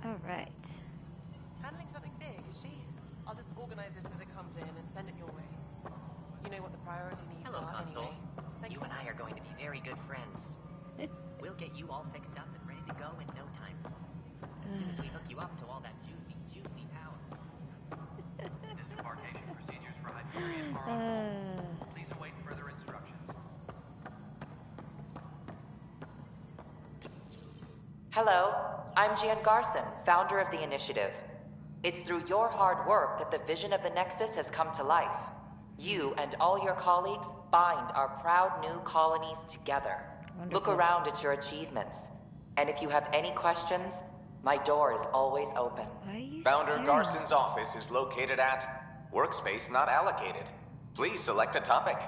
Alright. Handling something big, is she? I'll just organize this as it comes in and send it your way. You know what the priority needs Hello, are Console. anyway. You and I are going to be very good friends. We'll get you all fixed up and ready to go in no time. As soon as we hook you up to all that juicy power. Disembarkation procedures for Hyperion are on hold. Please await further instructions. Hello, I'm Jan Garson, founder of the initiative. It's through your hard work that the vision of the Nexus has come to life. You and all your colleagues bind our proud new colonies together. Wonderful. Look around at your achievements. And if you have any questions, my door is always open. Why are you Founder staring? Garson's office is located at Workspace Not Allocated. Please select a topic.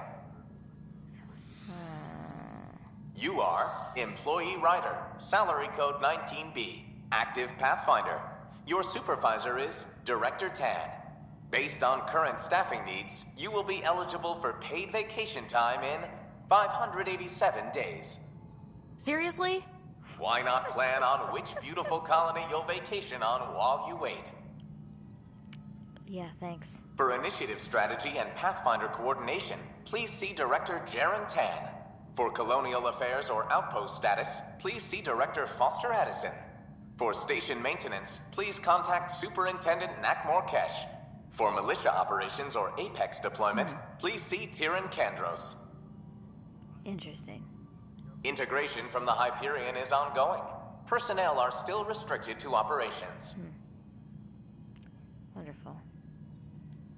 You are Employee Writer, Salary Code 19B, Active Pathfinder. Your supervisor is Director Tan. Based on current staffing needs, you will be eligible for paid vacation time in 587 days. Seriously? Why not plan on which beautiful colony you'll vacation on while you wait? Yeah, thanks. For initiative strategy and Pathfinder coordination, please see Director Jaren Tan. For colonial affairs or outpost status, please see Director Foster Addison. For station maintenance, please contact Superintendent Nakmor Kesh. For militia operations or Apex deployment, please see Tyran Kandros. Interesting. Integration from the Hyperion is ongoing. Personnel are still restricted to operations. Wonderful.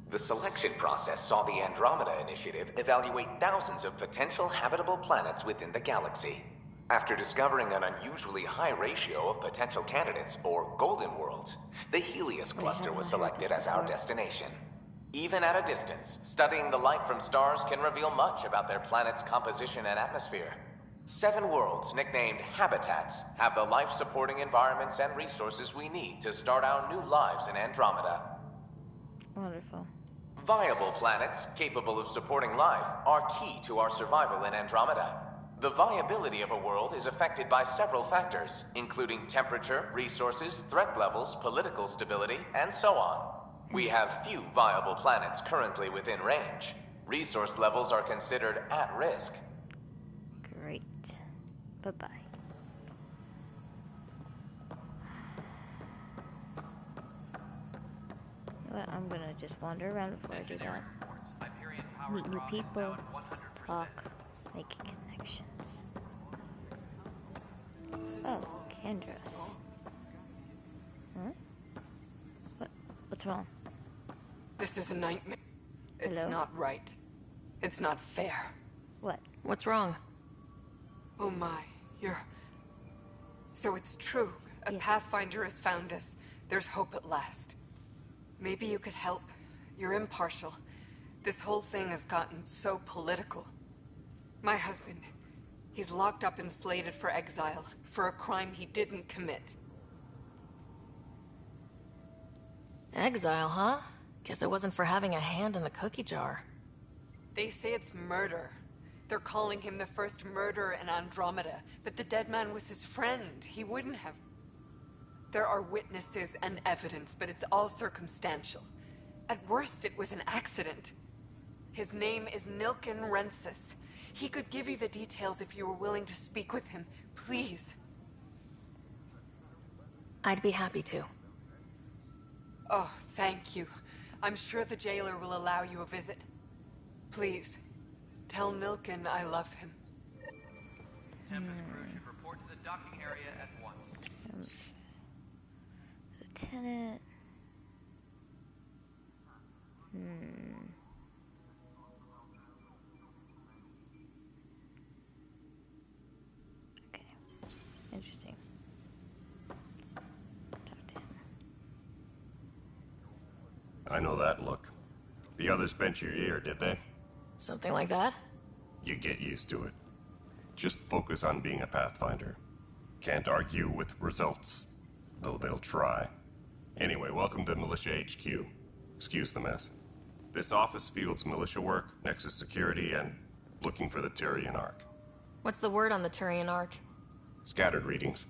The selection process saw the Andromeda Initiative evaluate thousands of potential habitable planets within the galaxy. After discovering an unusually high ratio of potential candidates, or golden worlds, the Helios cluster was selected as our destination. Even at a distance, studying the light from stars can reveal much about their planet's composition and atmosphere. 7 worlds, nicknamed habitats, have the life-supporting environments and resources we need to start our new lives in Andromeda. Wonderful. Viable planets, capable of supporting life, are key to our survival in Andromeda. The viability of a world is affected by several factors, including temperature, resources, threat levels, political stability, and so on. We have few viable planets currently within range. Resource levels are considered at risk. Great. Bye-bye. You know what? I'm gonna just wander around before I do that. Meet new people, talk, make connections. Oh, Kandros. Huh? What's wrong? This is a nightmare. It's Hello? not right. It's not fair. What? What's wrong? Oh my, So it's true. A Yeah. Pathfinder has found us. There's hope at last. Maybe you could help. You're impartial. This whole thing has gotten so political. My husband, he's locked up and slated for exile for a crime he didn't commit. Exile, huh? Guess it wasn't for having a hand in the cookie jar. They say it's murder. They're calling him the first murderer in Andromeda, but the dead man was his friend. He wouldn't have. There are witnesses and evidence, but it's all circumstantial. At worst, it was an accident. His name is Nilken Rensis. He could give you the details if you were willing to speak with him. Please. I'd be happy to. Oh, thank you. I'm sure the jailer will allow you a visit. Please, tell Nilken I love him. Tempest crew should report to the docking area at once. Lieutenant. Okay. Interesting. Talk to him. I know that look. The others bent your ear, did they? Something like that? You get used to it. Just focus on being a Pathfinder. Can't argue with results, though they'll try. Anyway, welcome to Militia HQ. Excuse the mess. This office fields militia work, Nexus security, and looking for the Turian Ark. What's the word on the Turian Ark? Scattered readings.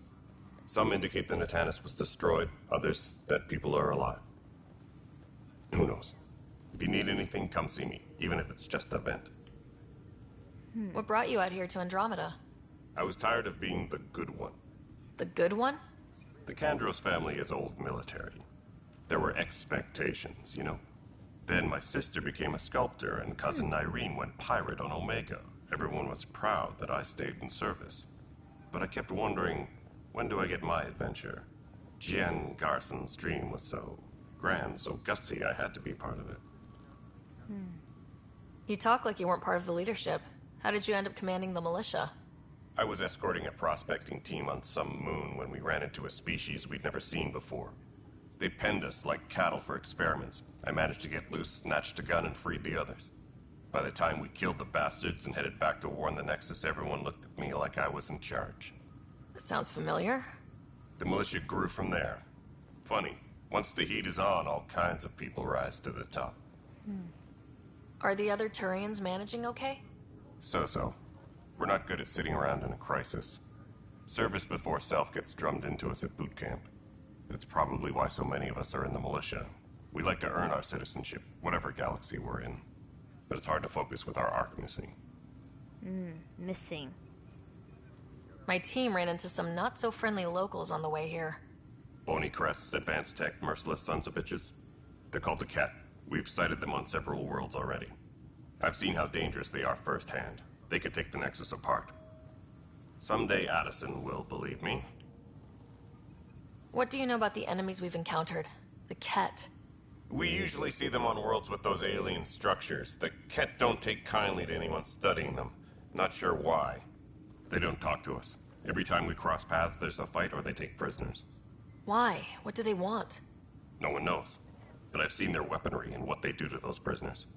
Some indicate the Natanus was destroyed, others that people are alive. Who knows? If you need anything, come see me, even if it's just a vent. What brought you out here to Andromeda? I was tired of being the good one. The good one? The Kandros family is old military. There were expectations, you know. Then my sister became a sculptor, and cousin Irene went pirate on Omega. Everyone was proud that I stayed in service. But I kept wondering, when do I get my adventure? Jen Garson's dream was so grand, so gutsy, I had to be part of it. You talk like you weren't part of the leadership. How did you end up commanding the militia? I was escorting a prospecting team on some moon when we ran into a species we'd never seen before. They penned us like cattle for experiments. I managed to get loose, snatched a gun, and freed the others. By the time we killed the bastards and headed back to warn the Nexus, everyone looked at me like I was in charge. That sounds familiar. The militia grew from there. Funny, once the heat is on, all kinds of people rise to the top. Are the other Turians managing okay? So-so. We're not good at sitting around in a crisis. Service before self gets drummed into us at boot camp. That's probably why so many of us are in the militia. We like to earn our citizenship, whatever galaxy we're in. But it's hard to focus with our arc missing. Missing. My team ran into some not-so-friendly locals on the way here. Bony crests, advanced tech, merciless sons of bitches. They're called the Ket. We've sighted them on several worlds already. I've seen how dangerous they are firsthand. They could take the Nexus apart. Someday Addison will believe me. What do you know about the enemies we've encountered? The Ket. We usually see them on worlds with those alien structures. The Ket don't take kindly to anyone studying them. Not sure why. They don't talk to us. Every time we cross paths, there's a fight or they take prisoners. Why? What do they want? No one knows. But I've seen their weaponry and what they do to those prisoners.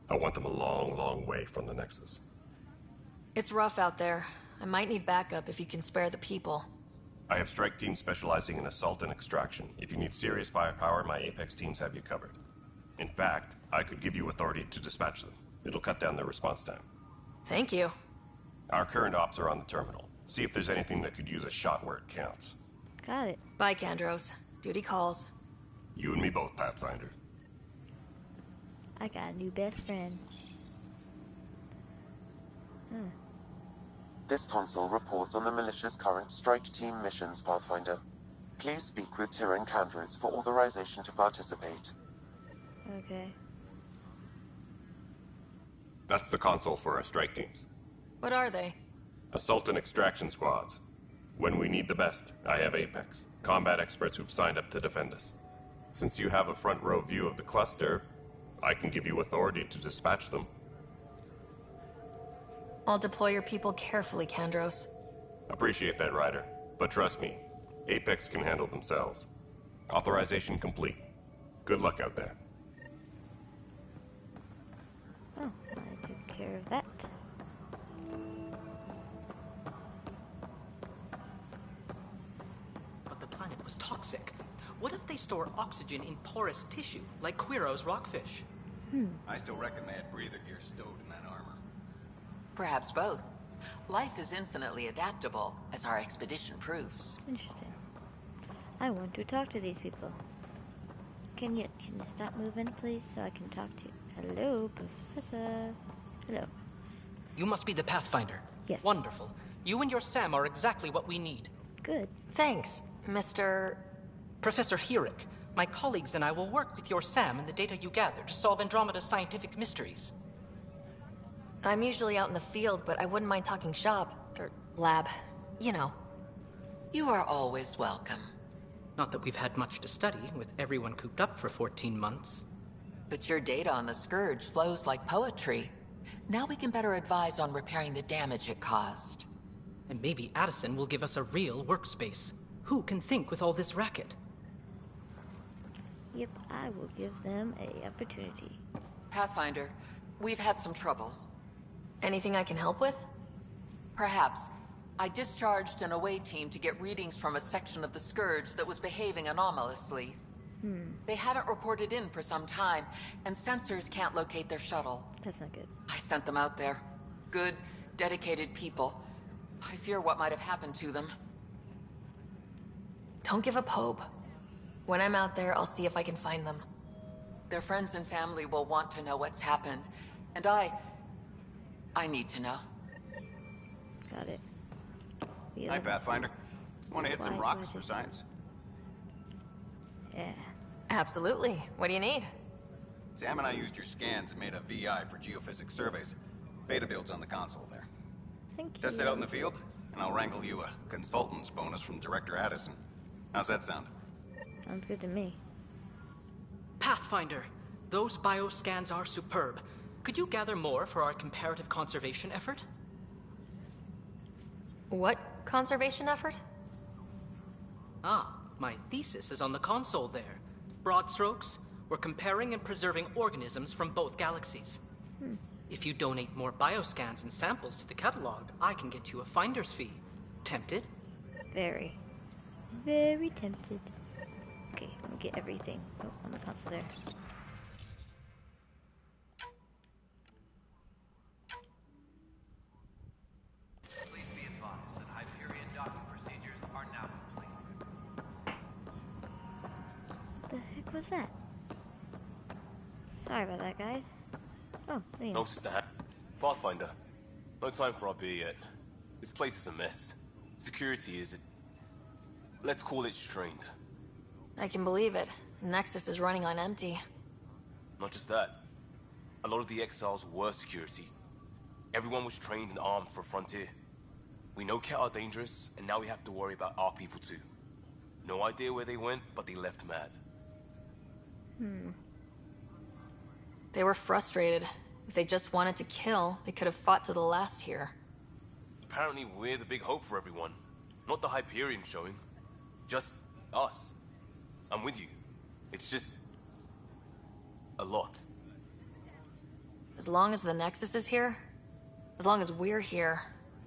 I want them a long, long way from the Nexus. It's rough out there. I might need backup if you can spare the people. I have strike teams specializing in assault and extraction. If you need serious firepower, my Apex teams have you covered. In fact, I could give you authority to dispatch them. It'll cut down their response time. Thank you. Our current ops are on the terminal. See if there's anything that could use a shot where it counts. Got it. Bye, Kandros. Duty calls. You and me both, Pathfinder. I got a new best friend. This console reports on the militia's current strike team missions, Pathfinder. Please speak with Tyrion Kandros for authorization to participate. Okay. That's the console for our strike teams. What are they? Assault and extraction squads. When we need the best, I have Apex. Combat experts who've signed up to defend us. Since you have a front row view of the cluster, I can give you authority to dispatch them. I'll deploy your people carefully, Kandros. Appreciate that, Ryder. But trust me, Apex can handle themselves. Authorization complete. Good luck out there. Oh, I took care of that. But the planet was toxic. What if they store oxygen in porous tissue, like Quiro's rockfish? I still reckon they had breather gear stowed in that armor. Perhaps both. Life is infinitely adaptable, as our expedition proves. Interesting. I want to talk to these people. Can you stop moving, please, so I can talk to you? Hello, Professor. Hello. You must be the Pathfinder. Yes. Wonderful. You and your Sam are exactly what we need. Good. Thanks, Mr. Professor Hurek, my colleagues and I will work with your Sam and the data you gather to solve Andromeda's scientific mysteries. I'm usually out in the field, but I wouldn't mind talking shop, or lab. You know. You are always welcome. Not that we've had much to study, with everyone cooped up for 14 months. But your data on the Scourge flows like poetry. Now we can better advise on repairing the damage it caused. And maybe Addison will give us a real workspace. Who can think with all this racket? Yep, I will give them a opportunity. Pathfinder, we've had some trouble. Anything I can help with? Perhaps. I discharged an away team to get readings from a section of the Scourge that was behaving anomalously. They haven't reported in for some time, and sensors can't locate their shuttle. That's not good. I sent them out there. Good, dedicated people. I fear what might have happened to them. Don't give up hope. When I'm out there, I'll see if I can find them. Their friends and family will want to know what's happened. And I need to know. Got it. Hi, Pathfinder. Want to hit some rocks for science? Yeah. Absolutely. What do you need? Sam and I used your scans and made a VI for geophysics surveys. Beta builds on the console there. Thank you. Test it out in the field, and I'll wrangle you a consultant's bonus from Director Addison. How's that sound? Sounds good to me. Pathfinder, those bioscans are superb. Could you gather more for our comparative conservation effort? What conservation effort? Ah, my thesis is on the console there. Broad strokes, we're comparing and preserving organisms from both galaxies. If you donate more bioscans and samples to the catalog, I can get you a finder's fee. Tempted? Very. Very tempted. Okay, let me get everything. Oh, on the console there. Please be advised that Hyperion docking procedures are now complete. What the heck was that? Sorry about that, guys. Oh, there you go. No, Sister Pathfinder. No time for our beer yet. This place is a mess. Security is... let's call it strained. I can believe it. Nexus is running on empty. Not just that. A lot of the exiles were security. Everyone was trained and armed for Frontier. We know Cat are dangerous, and now we have to worry about our people too. No idea where they went, but they left mad. They were frustrated. If they just wanted to kill, they could have fought to the last here. Apparently we're the big hope for everyone. Not the Hyperion showing. Just us. I'm with you. It's just... a lot. As long as the Nexus is here, as long as we're here,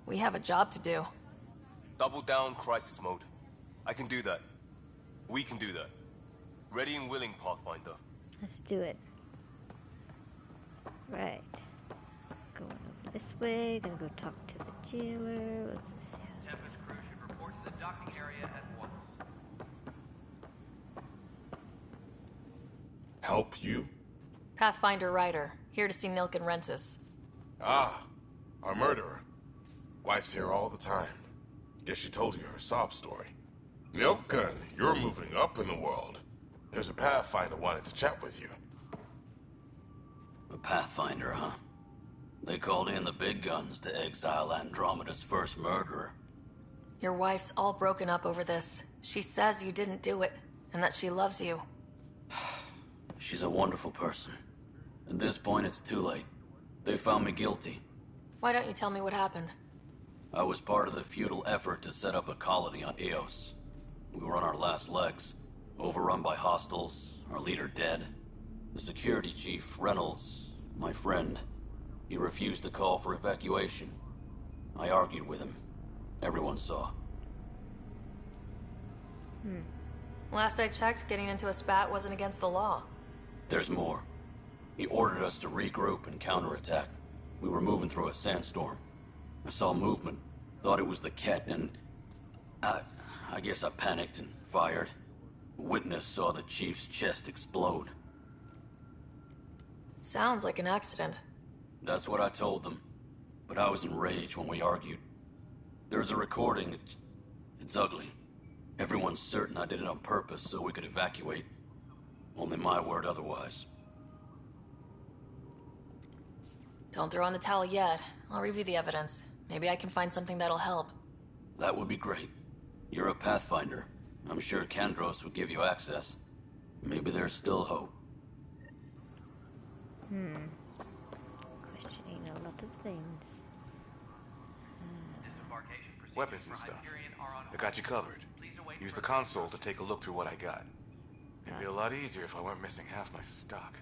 we have a job to do. Double down crisis mode. I can do that. We can do that. Ready and willing, Pathfinder. Let's do it. Right. Going over this way. Gonna go talk to the jailer. Let's just see. Tempest crew should report to the docking area at once. Help you? Pathfinder Ryder, here to see Nilk and Rensis. Ah, our murderer. Wife's here all the time. Guess she told you her sob story. Milken, you're moving up in the world. There's a Pathfinder wanted to chat with you. A Pathfinder, huh? They called in the big guns to exile Andromeda's first murderer. Your wife's all broken up over this. She says you didn't do it, and that she loves you. She's a wonderful person. At this point, it's too late. They found me guilty. Why don't you tell me what happened? I was part of the futile effort to set up a colony on Eos. We were on our last legs, overrun by hostiles, our leader dead. The security chief, Reynolds, my friend, he refused to call for evacuation. I argued with him. Everyone saw. Last I checked, getting into a spat wasn't against the law. There's more. He ordered us to regroup and counterattack. We were moving through a sandstorm. I saw movement, thought it was the Ket, and... I guess I panicked and fired. Witness saw the chief's chest explode. Sounds like an accident. That's what I told them. But I was enraged when we argued. There's a recording. It's ugly. Everyone's certain I did it on purpose so we could evacuate. Only my word otherwise. Don't throw in the towel yet. I'll review the evidence. Maybe I can find something that'll help. That would be great. You're a Pathfinder. I'm sure Kandros would give you access. Maybe there's still hope. Questioning a lot of things. Disembarkation procedures Weapons and for stuff. Hyperion are on I got you covered. Please await Use the further console to take a look through what I got. It'd be a lot easier if I weren't missing half my stock.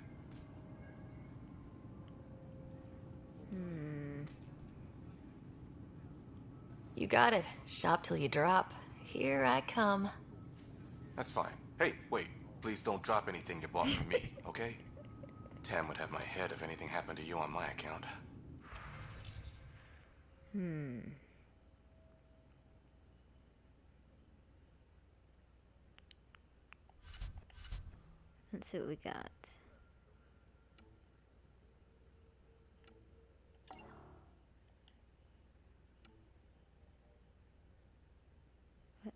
You got it. Shop till you drop. Here I come. That's fine. Hey, wait. Please don't drop anything you bought from me, okay? Tam would have my head if anything happened to you on my account. Let's see what we got. What?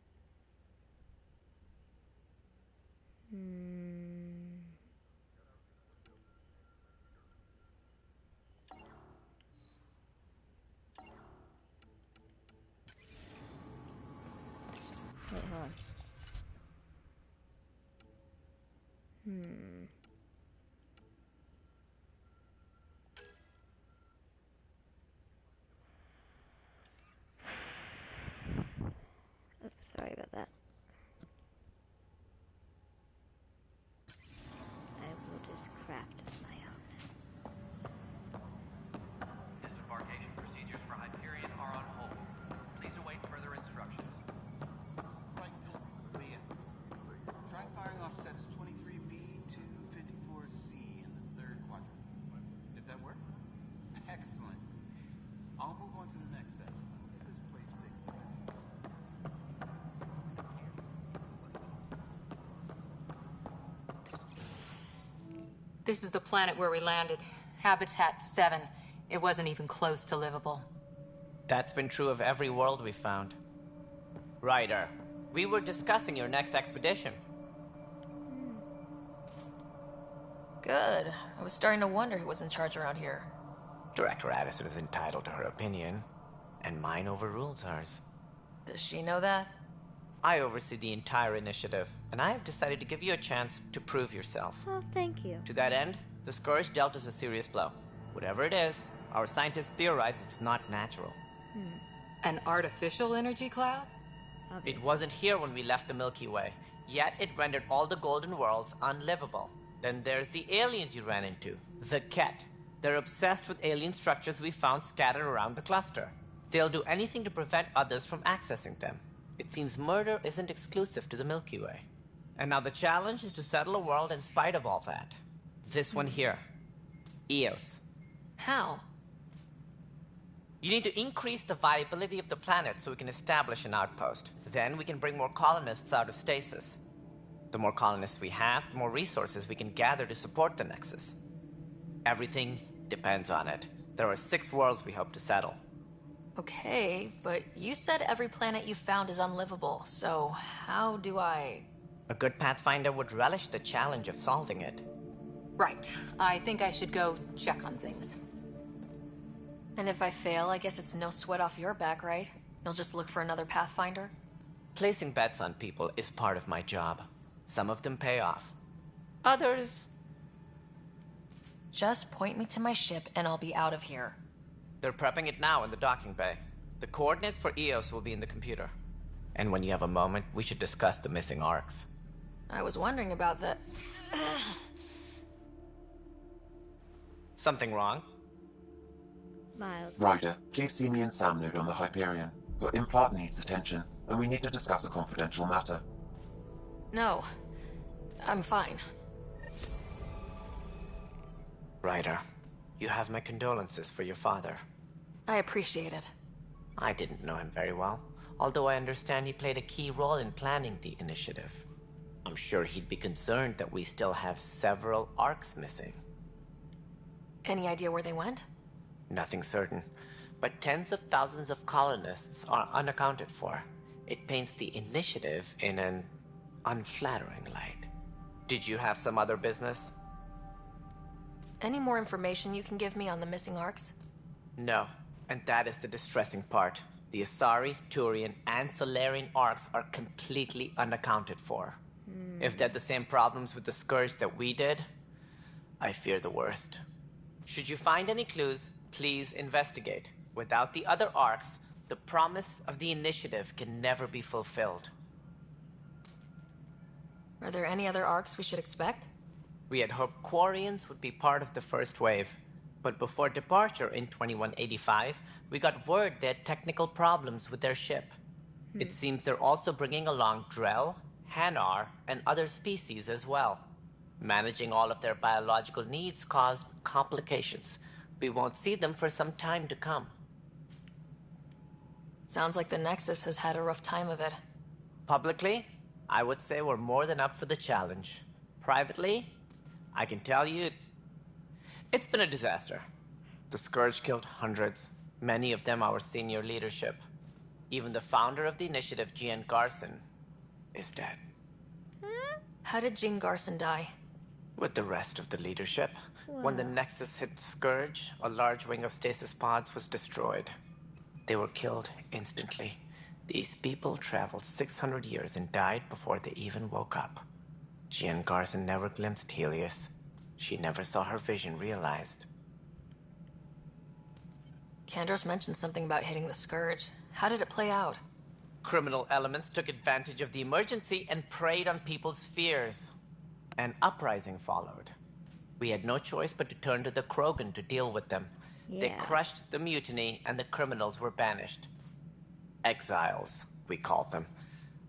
Wait, hold on. Oops, sorry about that. I will just craft on my own. Disembarkation procedures for Hyperion are on hold. Please await further instructions. Right, Leah. Try firing off sets 23B to 54C in the third quadrant. Did that work? Excellent. I'll move on to the next set. Get this place fixed eventually. This is the planet where we landed. Habitat 7. It wasn't even close to livable. That's been true of every world we've found. Ryder, we were discussing your next expedition. Good. I was starting to wonder who was in charge around here. Director Addison is entitled to her opinion, and mine overrules hers. Does she know that? I oversee the entire initiative, and I have decided to give you a chance to prove yourself. Oh, thank you. To that end, the Scourge dealt us a serious blow. Whatever it is, our scientists theorize it's not natural. An artificial energy cloud? It wasn't here when we left the Milky Way, yet it rendered all the golden worlds unlivable. Then there's the aliens you ran into, the Ket. They're obsessed with alien structures we found scattered around the cluster. They'll do anything to prevent others from accessing them. It seems murder isn't exclusive to the Milky Way. And now the challenge is to settle a world in spite of all that. This one here. Eos. How? You need to increase the viability of the planet so we can establish an outpost. Then we can bring more colonists out of stasis. The more colonists we have, the more resources we can gather to support the Nexus. Everything depends on it. There are 6 worlds we hope to settle. Okay, but you said every planet you found is unlivable, so how do I... A good Pathfinder would relish the challenge of solving it. Right. I think I should go check on things. And if I fail, I guess it's no sweat off your back, right? You'll just look for another Pathfinder? Placing bets on people is part of my job. Some of them pay off. Others... Just point me to my ship and I'll be out of here. They're prepping it now in the docking bay. The coordinates for Eos will be in the computer. And when you have a moment, we should discuss the missing arcs. I was wondering about that. Something wrong? Mild. Ryder, please see me and Sam node on the Hyperion. Your implant needs attention, and we need to discuss a confidential matter. No. I'm fine. Ryder, you have my condolences for your father. I appreciate it. I didn't know him very well, although I understand he played a key role in planning the initiative. I'm sure he'd be concerned that we still have several arcs missing. Any idea where they went? Nothing certain, but tens of thousands of colonists are unaccounted for. It paints the initiative in an unflattering light. Did you have some other business? Any more information you can give me on the missing arcs? No, and that is the distressing part. The Asari, Turian, and Solarian arcs are completely unaccounted for. If they had the same problems with the Scourge that we did, I fear the worst. Should you find any clues, please investigate. Without the other arcs, the promise of the initiative can never be fulfilled. Are there any other arcs we should expect? We had hoped Quarians would be part of the first wave, but before departure in 2185, we got word they had technical problems with their ship. It seems they're also bringing along Drell, Hanar, and other species as well. Managing all of their biological needs caused complications. We won't see them for some time to come. Sounds like the Nexus has had a rough time of it. Publicly, I would say we're more than up for the challenge. Privately, I can tell you, it's been a disaster. The Scourge killed hundreds, many of them our senior leadership. Even the founder of the initiative, Gian Garson, is dead. How did Jean Garson die? With the rest of the leadership, when the Nexus hit the Scourge, a large wing of stasis pods was destroyed. They were killed instantly. These people traveled 600 years and died before they even woke up. Jean Garson never glimpsed Helios. She never saw her vision realized. Kandros mentioned something about hitting the Scourge. How did it play out? Criminal elements took advantage of the emergency and preyed on people's fears. An uprising followed. We had no choice but to turn to the Krogan to deal with them. They Yeah. crushed the mutiny and the criminals were banished. Exiles, we call them.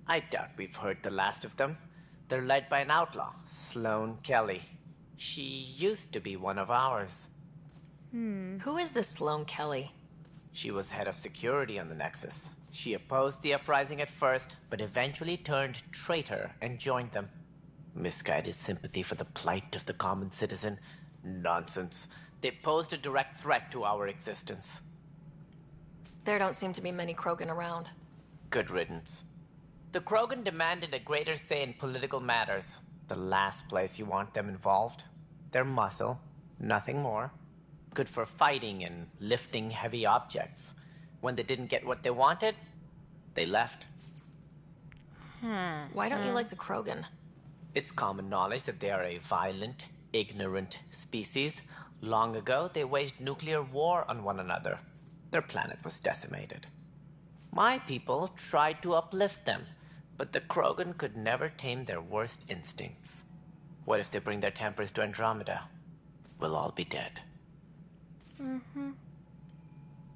I doubt we've heard the last of them. They're led by an outlaw, Sloane Kelly. She used to be one of ours. Who is this Sloane Kelly? She was head of security on the Nexus. She opposed the uprising at first, but eventually turned traitor and joined them. Misguided sympathy for the plight of the common citizen? Nonsense. They posed a direct threat to our existence. There don't seem to be many Krogan around. Good riddance. The Krogan demanded a greater say in political matters. The last place you want them involved. Their muscle, nothing more. Good for fighting and lifting heavy objects. When they didn't get what they wanted, they left. Why don't you like the Krogan? It's common knowledge that they are a violent, ignorant species. Long ago, they waged nuclear war on one another. Their planet was decimated. My people tried to uplift them, but the Krogan could never tame their worst instincts. What if they bring their tempers to Andromeda? We'll all be dead.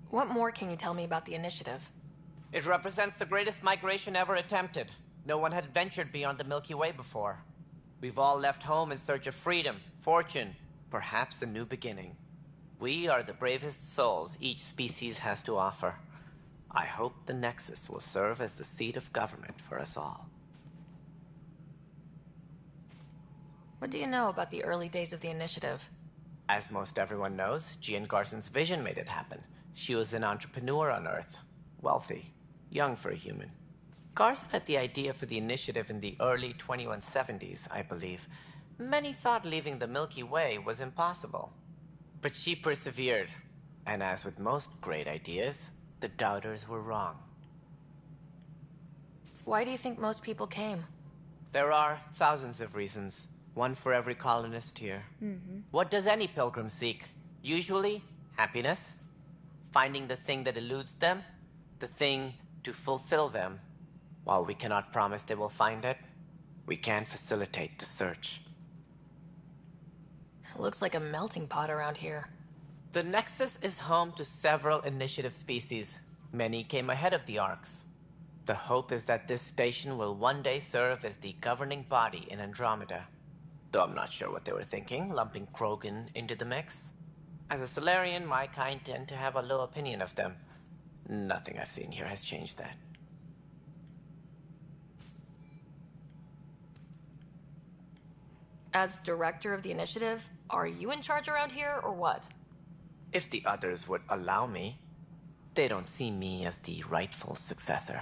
What more can you tell me about the initiative? It represents the greatest migration ever attempted. No one had ventured beyond the Milky Way before. We've all left home in search of freedom, fortune, perhaps a new beginning. We are the bravest souls each species has to offer. I hope the Nexus will serve as the seat of government for us all. What do you know about the early days of the initiative? As most everyone knows, Jean Garson's vision made it happen. She was an entrepreneur on Earth. Wealthy. Young for a human. Garson had the idea for the initiative in the early 2170s, I believe. Many thought leaving the Milky Way was impossible. But she persevered. And as with most great ideas, the doubters were wrong. Why do you think most people came? There are thousands of reasons. One for every colonist here. What does any pilgrim seek? Usually, happiness. Finding the thing that eludes them. The thing to fulfill them. While we cannot promise they will find it, we can facilitate the search. It looks like a melting pot around here. The Nexus is home to several initiative species. Many came ahead of the Arks. The hope is that this station will one day serve as the governing body in Andromeda. Though I'm not sure what they were thinking, lumping Krogan into the mix. As a Solarian, my kind tend to have a low opinion of them. Nothing I've seen here has changed that. As director of the initiative, are you in charge around here, or what? If the others would allow me, they don't see me as the rightful successor.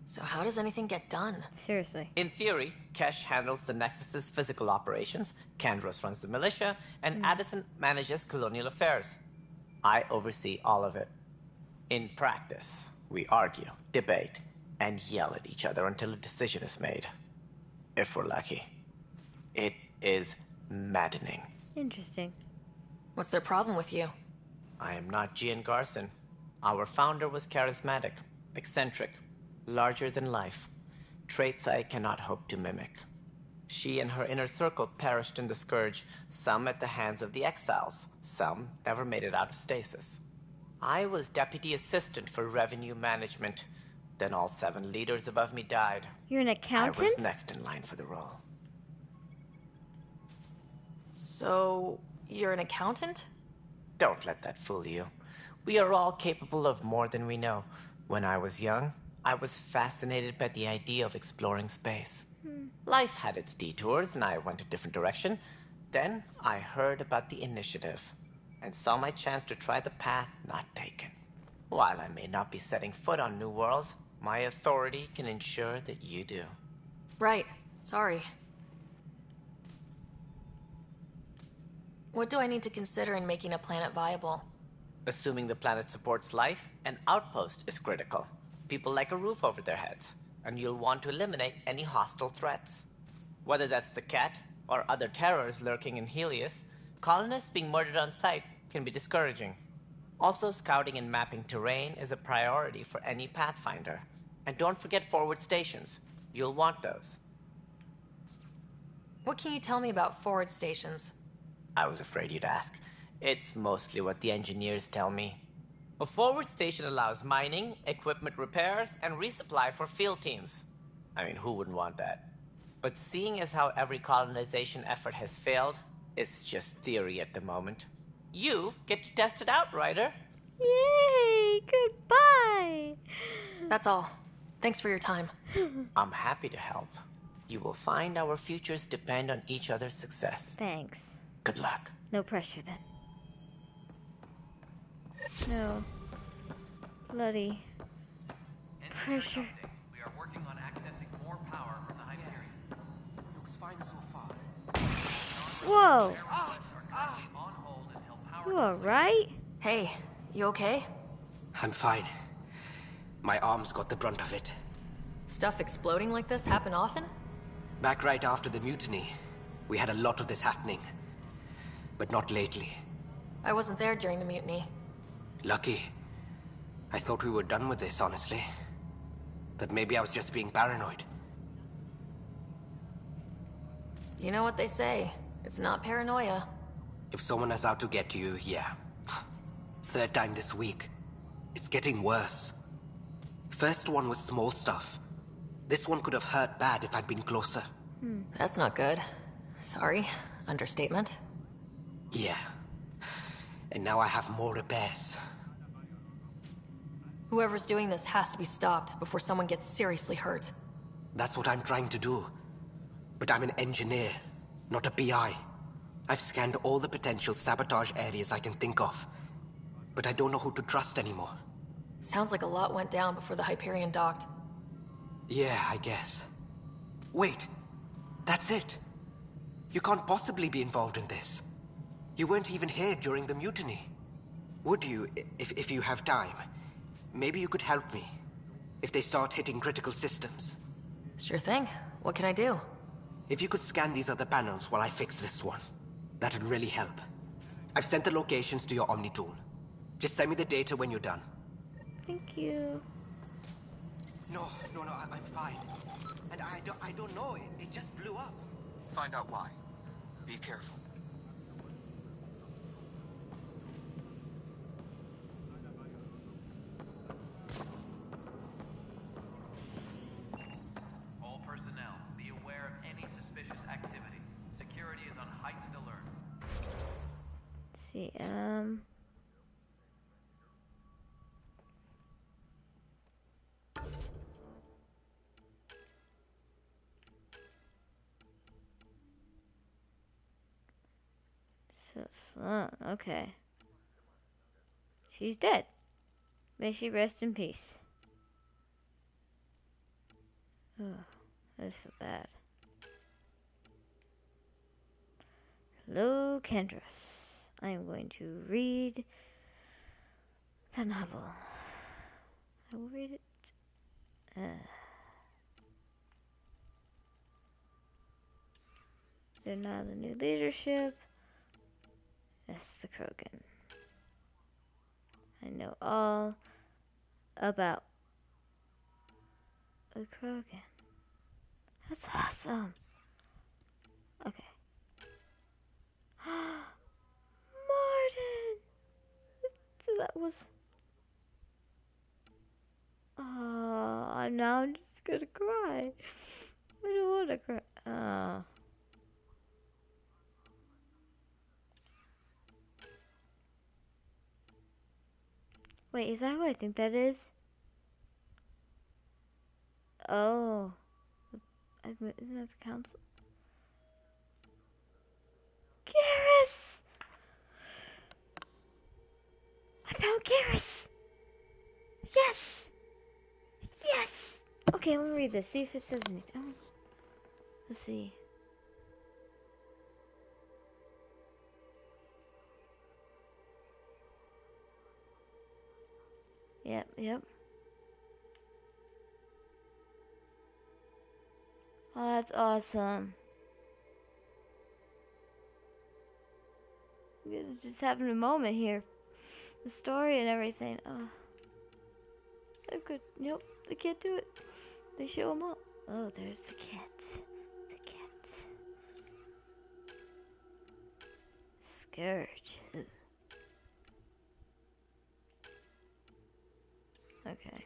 So how does anything get done? Seriously. In theory, Kesh handles the Nexus's physical operations, Kandros runs the militia, and Addison manages colonial affairs. I oversee all of it. In practice, we argue, debate, and yell at each other until a decision is made. If we're lucky. It is maddening. Interesting. What's their problem with you? I am not Jean Garson. Our founder was charismatic, eccentric, larger than life. Traits I cannot hope to mimic. She and her inner circle perished in the Scourge, some at the hands of the exiles, some never made it out of stasis. I was deputy assistant for revenue management. Then all 7 leaders above me died. You're an accountant? I was next in line for the role. So, you're an accountant? Don't let that fool you. We are all capable of more than we know. When I was young, I was fascinated by the idea of exploring space. Life had its detours, and I went a different direction. Then I heard about the initiative and saw my chance to try the path not taken. While I may not be setting foot on New Worlds, my authority can ensure that you do. Right. Sorry. What do I need to consider in making a planet viable? Assuming the planet supports life, an outpost is critical. People like a roof over their heads, and you'll want to eliminate any hostile threats. Whether that's the cat or other terrors lurking in Helios, colonists being murdered on sight can be discouraging. Also, scouting and mapping terrain is a priority for any Pathfinder. And don't forget forward stations. You'll want those. What can you tell me about forward stations? I was afraid you'd ask. It's mostly what the engineers tell me. A forward station allows mining, equipment repairs, and resupply for field teams. I mean, who wouldn't want that? But seeing as how every colonization effort has failed, it's just theory at the moment. You get to test it out, Ryder. Yay! Goodbye! That's all. Thanks for your time. I'm happy to help. You will find our futures depend on each other's success. Thanks. Good luck. No pressure then. No. Bloody pressure. We are working on accessing more power from the Hyperion. Looks fine so far. Whoa! On hold until power. You alright? Hey, you okay? I'm fine. My arms got the brunt of it. Stuff exploding like this happen often? Back right after the mutiny, we had a lot of this happening. But not lately. I wasn't there during the mutiny. Lucky. I thought we were done with this, honestly. That maybe I was just being paranoid. You know what they say. It's not paranoia. If someone is out to get you, yeah. Third time this week. It's getting worse. First one was small stuff. This one could have hurt bad if I'd been closer. That's not good. Sorry. Understatement. Yeah. And now I have more repairs. Whoever's doing this has to be stopped before someone gets seriously hurt. That's what I'm trying to do. But I'm an engineer, not a PI. I've scanned all the potential sabotage areas I can think of. But I don't know who to trust anymore. Sounds like a lot went down before the Hyperion docked. Yeah, I guess. Wait. That's it. You can't possibly be involved in this. You weren't even here during the mutiny. Would you, if you have time? Maybe you could help me. If they start hitting critical systems. Sure thing. What can I do? If you could scan these other panels while I fix this one, that'd really help. I've sent the locations to your Omni tool. Just send me the data when you're done. Thank you. No, I'm fine. And I don't know, it just blew up. Find out why. Be careful. All personnel, be aware of any suspicious activity. Security is on heightened alert. Let's see, So Sloan, okay. She's dead. May she rest in peace. Oh, that's so bad. Hello, Kendras. I am going to read the novel. I will read it. They're now the new leadership. That's the Krogan. I know all about the Krogan. That's awesome. Okay. Martin! So that was... Oh, now I'm just gonna cry. I don't want to cry. Wait, is that who I think that is? Oh. Isn't that the council? Garrus! Yes! Yes! Okay, I'm gonna read this. See if it says anything. Oh. Let's see. Yep. Oh, that's awesome. Just having a moment here. The story and everything. Oh. I could. Nope, they can't do it. They show him up. Oh, there's the cat. The cat. Scourge. Ugh. Okay.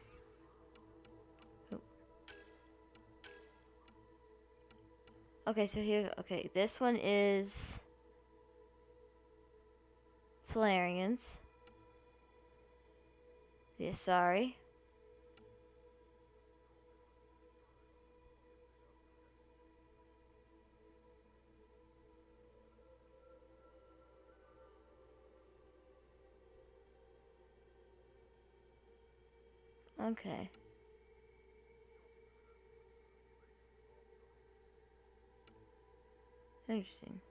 Oh. Okay, so here. Okay, this one is Solarians. The Asari. Okay. Interesting.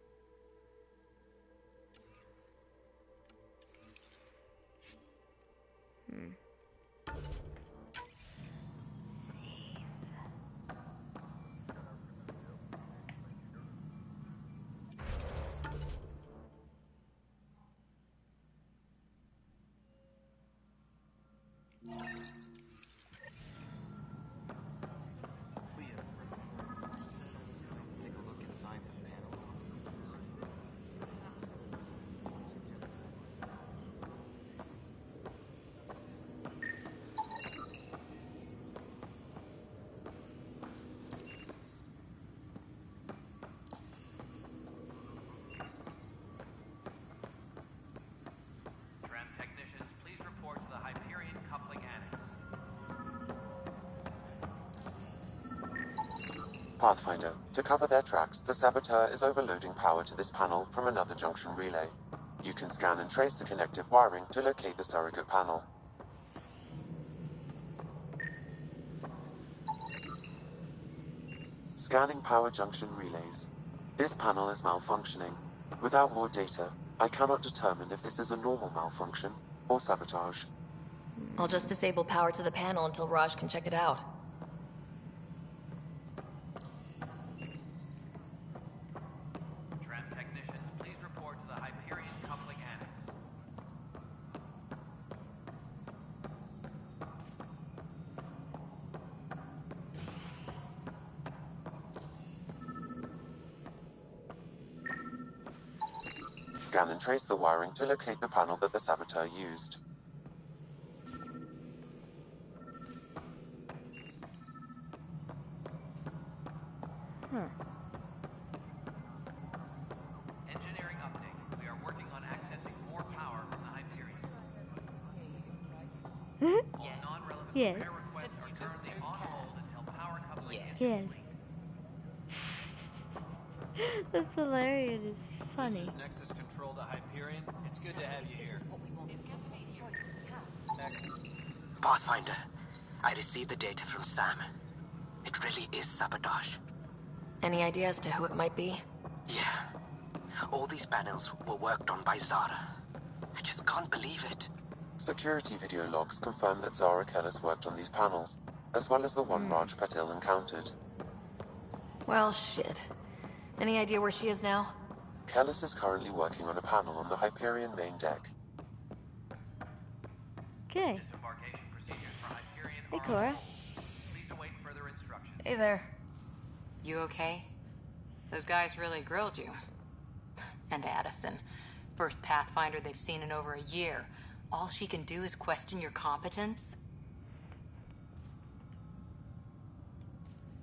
Tram technicians, please report to the Hyperion coupling annex. Pathfinder, to cover their tracks, the saboteur is overloading power to this panel from another junction relay. You can scan and trace the connective wiring to locate the surrogate panel. Scanning power junction relays. This panel is malfunctioning. Without more data, I cannot determine if this is a normal malfunction or sabotage. I'll just disable power to the panel until Raj can check it out. Tram technicians, please report to the Hyperion coupling annex. Scan and trace the wiring to locate the panel that the saboteur used. Engineering update. We are working on accessing more power from the Hyperion. All non-relevant repair requests are currently on hold until power coupling is complete. That's hilarious. It's funny. This is Nexus Control to Hyperion. It's good to have you here. Pathfinder, I received the data from Sam. It really is sabotage. Any idea as to who it might be? Yeah. All these panels were worked on by Zara. I just can't believe it. Security video logs confirm that Zara Kellis worked on these panels, as well as the one Raj Patil encountered. Well, shit. Any idea where she is now? Kellis is currently working on a panel on the Hyperion main deck. Okay. Disembarkation procedures for Hyperion Hey, are on Cora. hold. Please await further instructions. Hey there. You okay? Those guys really grilled you. And Addison. First Pathfinder they've seen in over a year. All she can do is question your competence?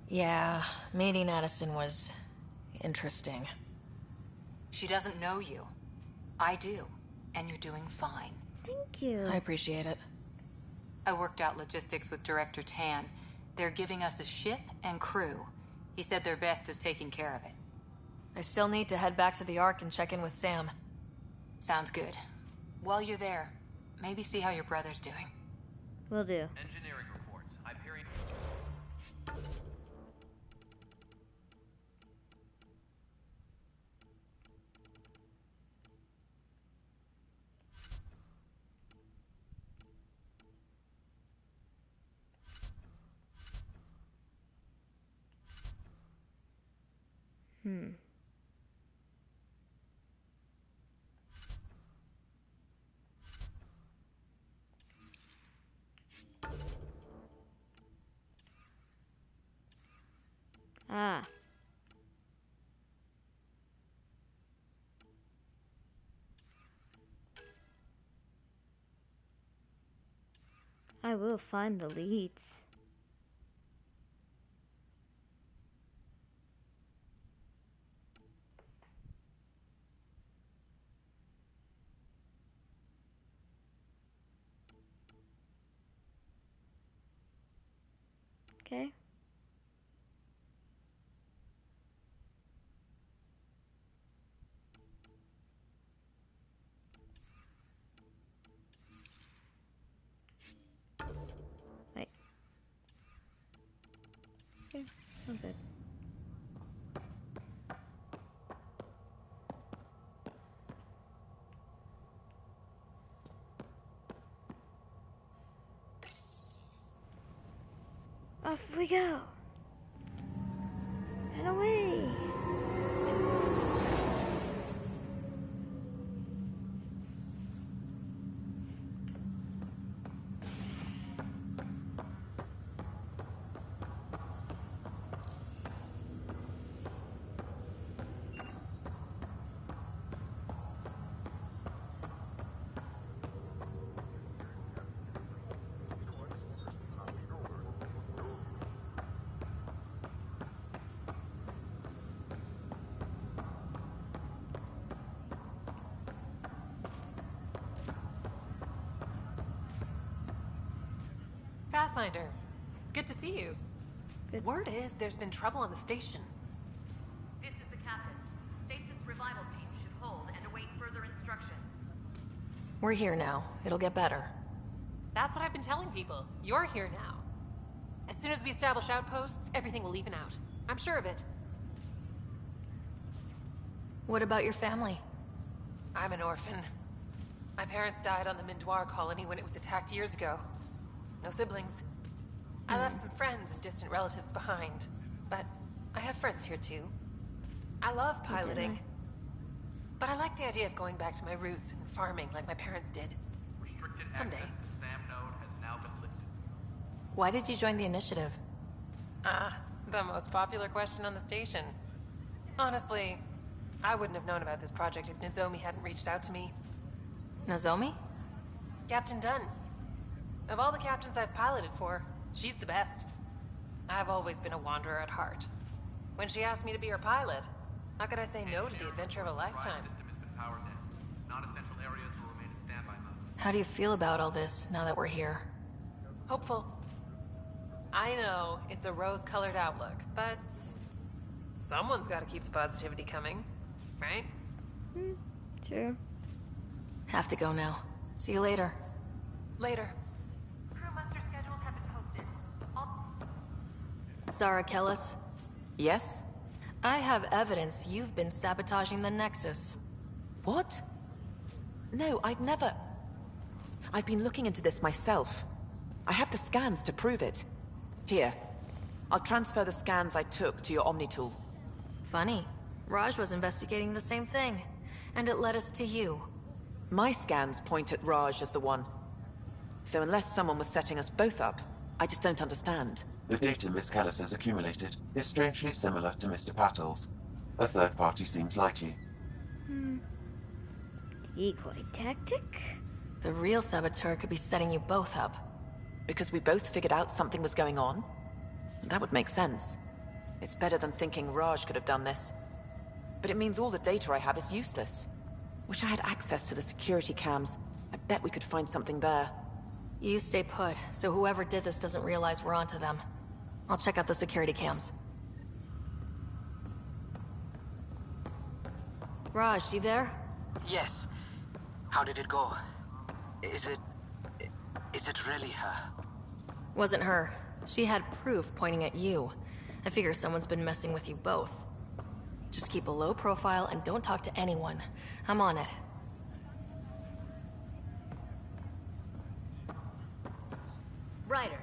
Yeah, meeting Addison was interesting. She doesn't know you. I do. And you're doing fine. Thank you. I appreciate it. I worked out logistics with Director Tan. They're giving us a ship and crew. He said their best is taking care of it. I still need to head back to the Ark and check in with Sam. Sounds good. While you're there, Maybe see how your brother's doing. Will do. Engineering reports. Hyperion. Ah. I will find the leads. Okay. Wait. Okay, I'm good. Off we go. And away. Pathfinder, it's good to see you. Good. Word is there's been trouble on the station. This is the captain. Stasis revival team should hold and await further instructions. We're here now. It'll get better. That's what I've been telling people. You're here now. As soon as we establish outposts, everything will even out. I'm sure of it. What about your family? I'm an orphan. My parents died on the Mindoir colony when it was attacked years ago. No siblings. I left some friends and distant relatives behind, but I have friends here too. I love piloting, but I like the idea of going back to my roots and farming like my parents did. Restricted Someday. access to SAM node has now been lifted. Why did you join the initiative? The most popular question on the station. Honestly, I wouldn't have known about this project if Nozomi hadn't reached out to me. Nozomi? Captain Dunn. Of all the captains I've piloted for, she's the best. I've always been a wanderer at heart. When she asked me to be her pilot, how could I say no to the adventure of a lifetime? System has been powered down. Non-essential areas will remain in standby mode. How do you feel about all this, now that we're here? Hopeful. I know it's a rose-colored outlook, but someone's got to keep the positivity coming, right? True. Have to go now. See you later. Later. Crew muster schedules have been posted. Zara Kellis? Yes? I have evidence you've been sabotaging the Nexus. What? No, I'd never... I've been looking into this myself. I have the scans to prove it. Here. I'll transfer the scans I took to your Omni tool. Funny. Raj was investigating the same thing, and it led us to you. My scans point at Raj as the one. So unless someone was setting us both up, I just don't understand. The data Miss Callis has accumulated is strangely similar to Mr. Patel's. A third party seems likely. Decoy tactic? The real saboteur could be setting you both up. Because we both figured out something was going on? That would make sense. It's better than thinking Raj could have done this. But it means all the data I have is useless. Wish I had access to the security cams. I bet we could find something there. You stay put, so whoever did this doesn't realize we're onto them. I'll check out the security cams. Raj, you there? Yes. How did it go? Is it Is it really her? Wasn't her. She had proof pointing at you. I figure someone's been messing with you both. Just keep a low profile and don't talk to anyone. I'm on it. Ryder,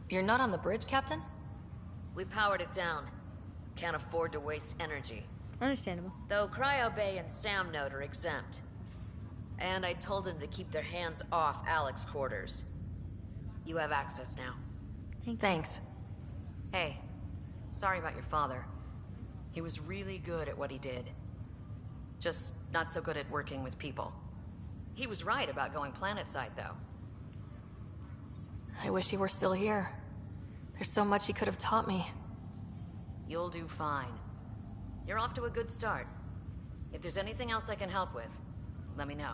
You're not on the bridge, Captain? we powered it down. Can't afford to waste energy. Understandable. Though Cryo Bay and Sam Node are exempt. And I told them to keep their hands off Alec's quarters. You have access now. Thanks. Hey, sorry about your father. He was really good at what he did. Just not so good at working with people. He was right about going planetside, though. I wish he were still here. There's so much he could have taught me. You'll do fine. You're off to a good start. If there's anything else I can help with, let me know.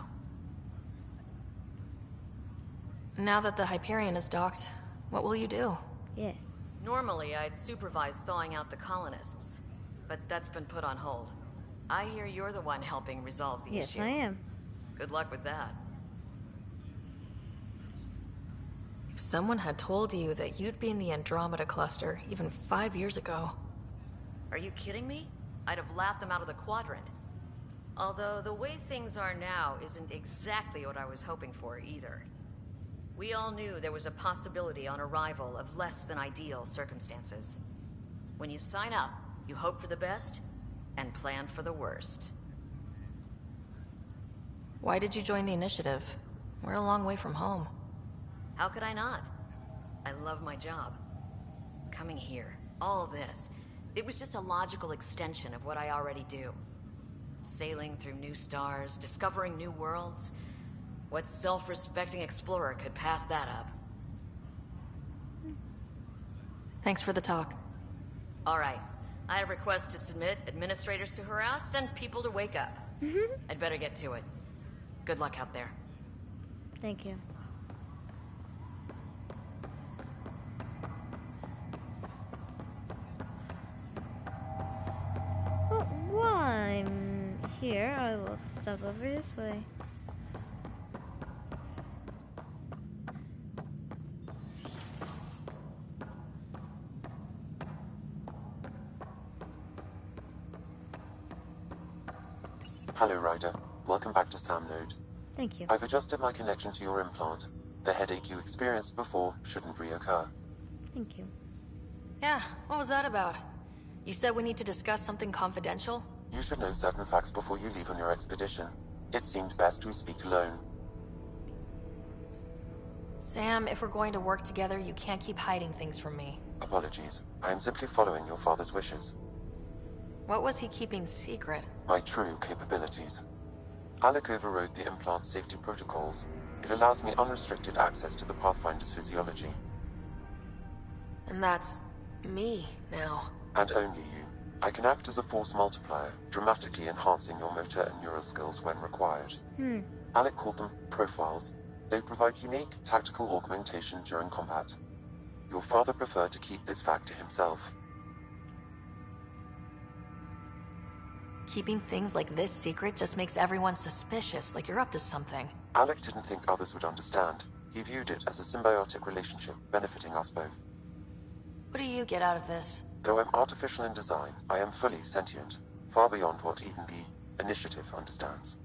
Now that the Hyperion is docked, what will you do? Yes. Normally, I'd supervise thawing out the colonists, but that's been put on hold. I hear you're the one helping resolve the issue. Yes, I am. Good luck with that. If someone had told you that you'd be in the Andromeda cluster even 5 years ago... Are you kidding me? I'd have laughed them out of the quadrant. Although the way things are now isn't exactly what I was hoping for either. We all knew there was a possibility on arrival of less than ideal circumstances. When you sign up, you hope for the best and plan for the worst. Why did you join the initiative? We're a long way from home. How could I not? I love my job. Coming here, all this, it was just a logical extension of what I already do. Sailing through new stars, discovering new worlds. What self-respecting explorer could pass that up? Thanks for the talk. All right. I have requests to submit, administrators to harass, and people to wake up. I'd better get to it. Good luck out there. Thank you. Well, while I'm here, I will stop over this way. Hello, Ryder. Welcome back to Sam Node. Thank you. I've adjusted my connection to your implant. The headache you experienced before shouldn't reoccur. Thank you. Yeah, what was that about? You said we need to discuss something confidential? You should know certain facts before you leave on your expedition. It seemed best we speak alone. Sam, if we're going to work together, you can't keep hiding things from me. Apologies. I am simply following your father's wishes. What was he keeping secret? My true capabilities. Alec overrode the implant's safety protocols. It allows me unrestricted access to the Pathfinder's physiology. And that's... me, now. And only you. I can act as a force multiplier, dramatically enhancing your motor and neural skills when required. Alec called them profiles. They provide unique tactical augmentation during combat. Your father preferred to keep this fact to himself. Keeping things like this secret just makes everyone suspicious, like you're up to something. Alec didn't think others would understand. He viewed it as a symbiotic relationship, benefiting us both. What do you get out of this? Though I'm artificial in design, I am fully sentient, far beyond what even the Initiative understands.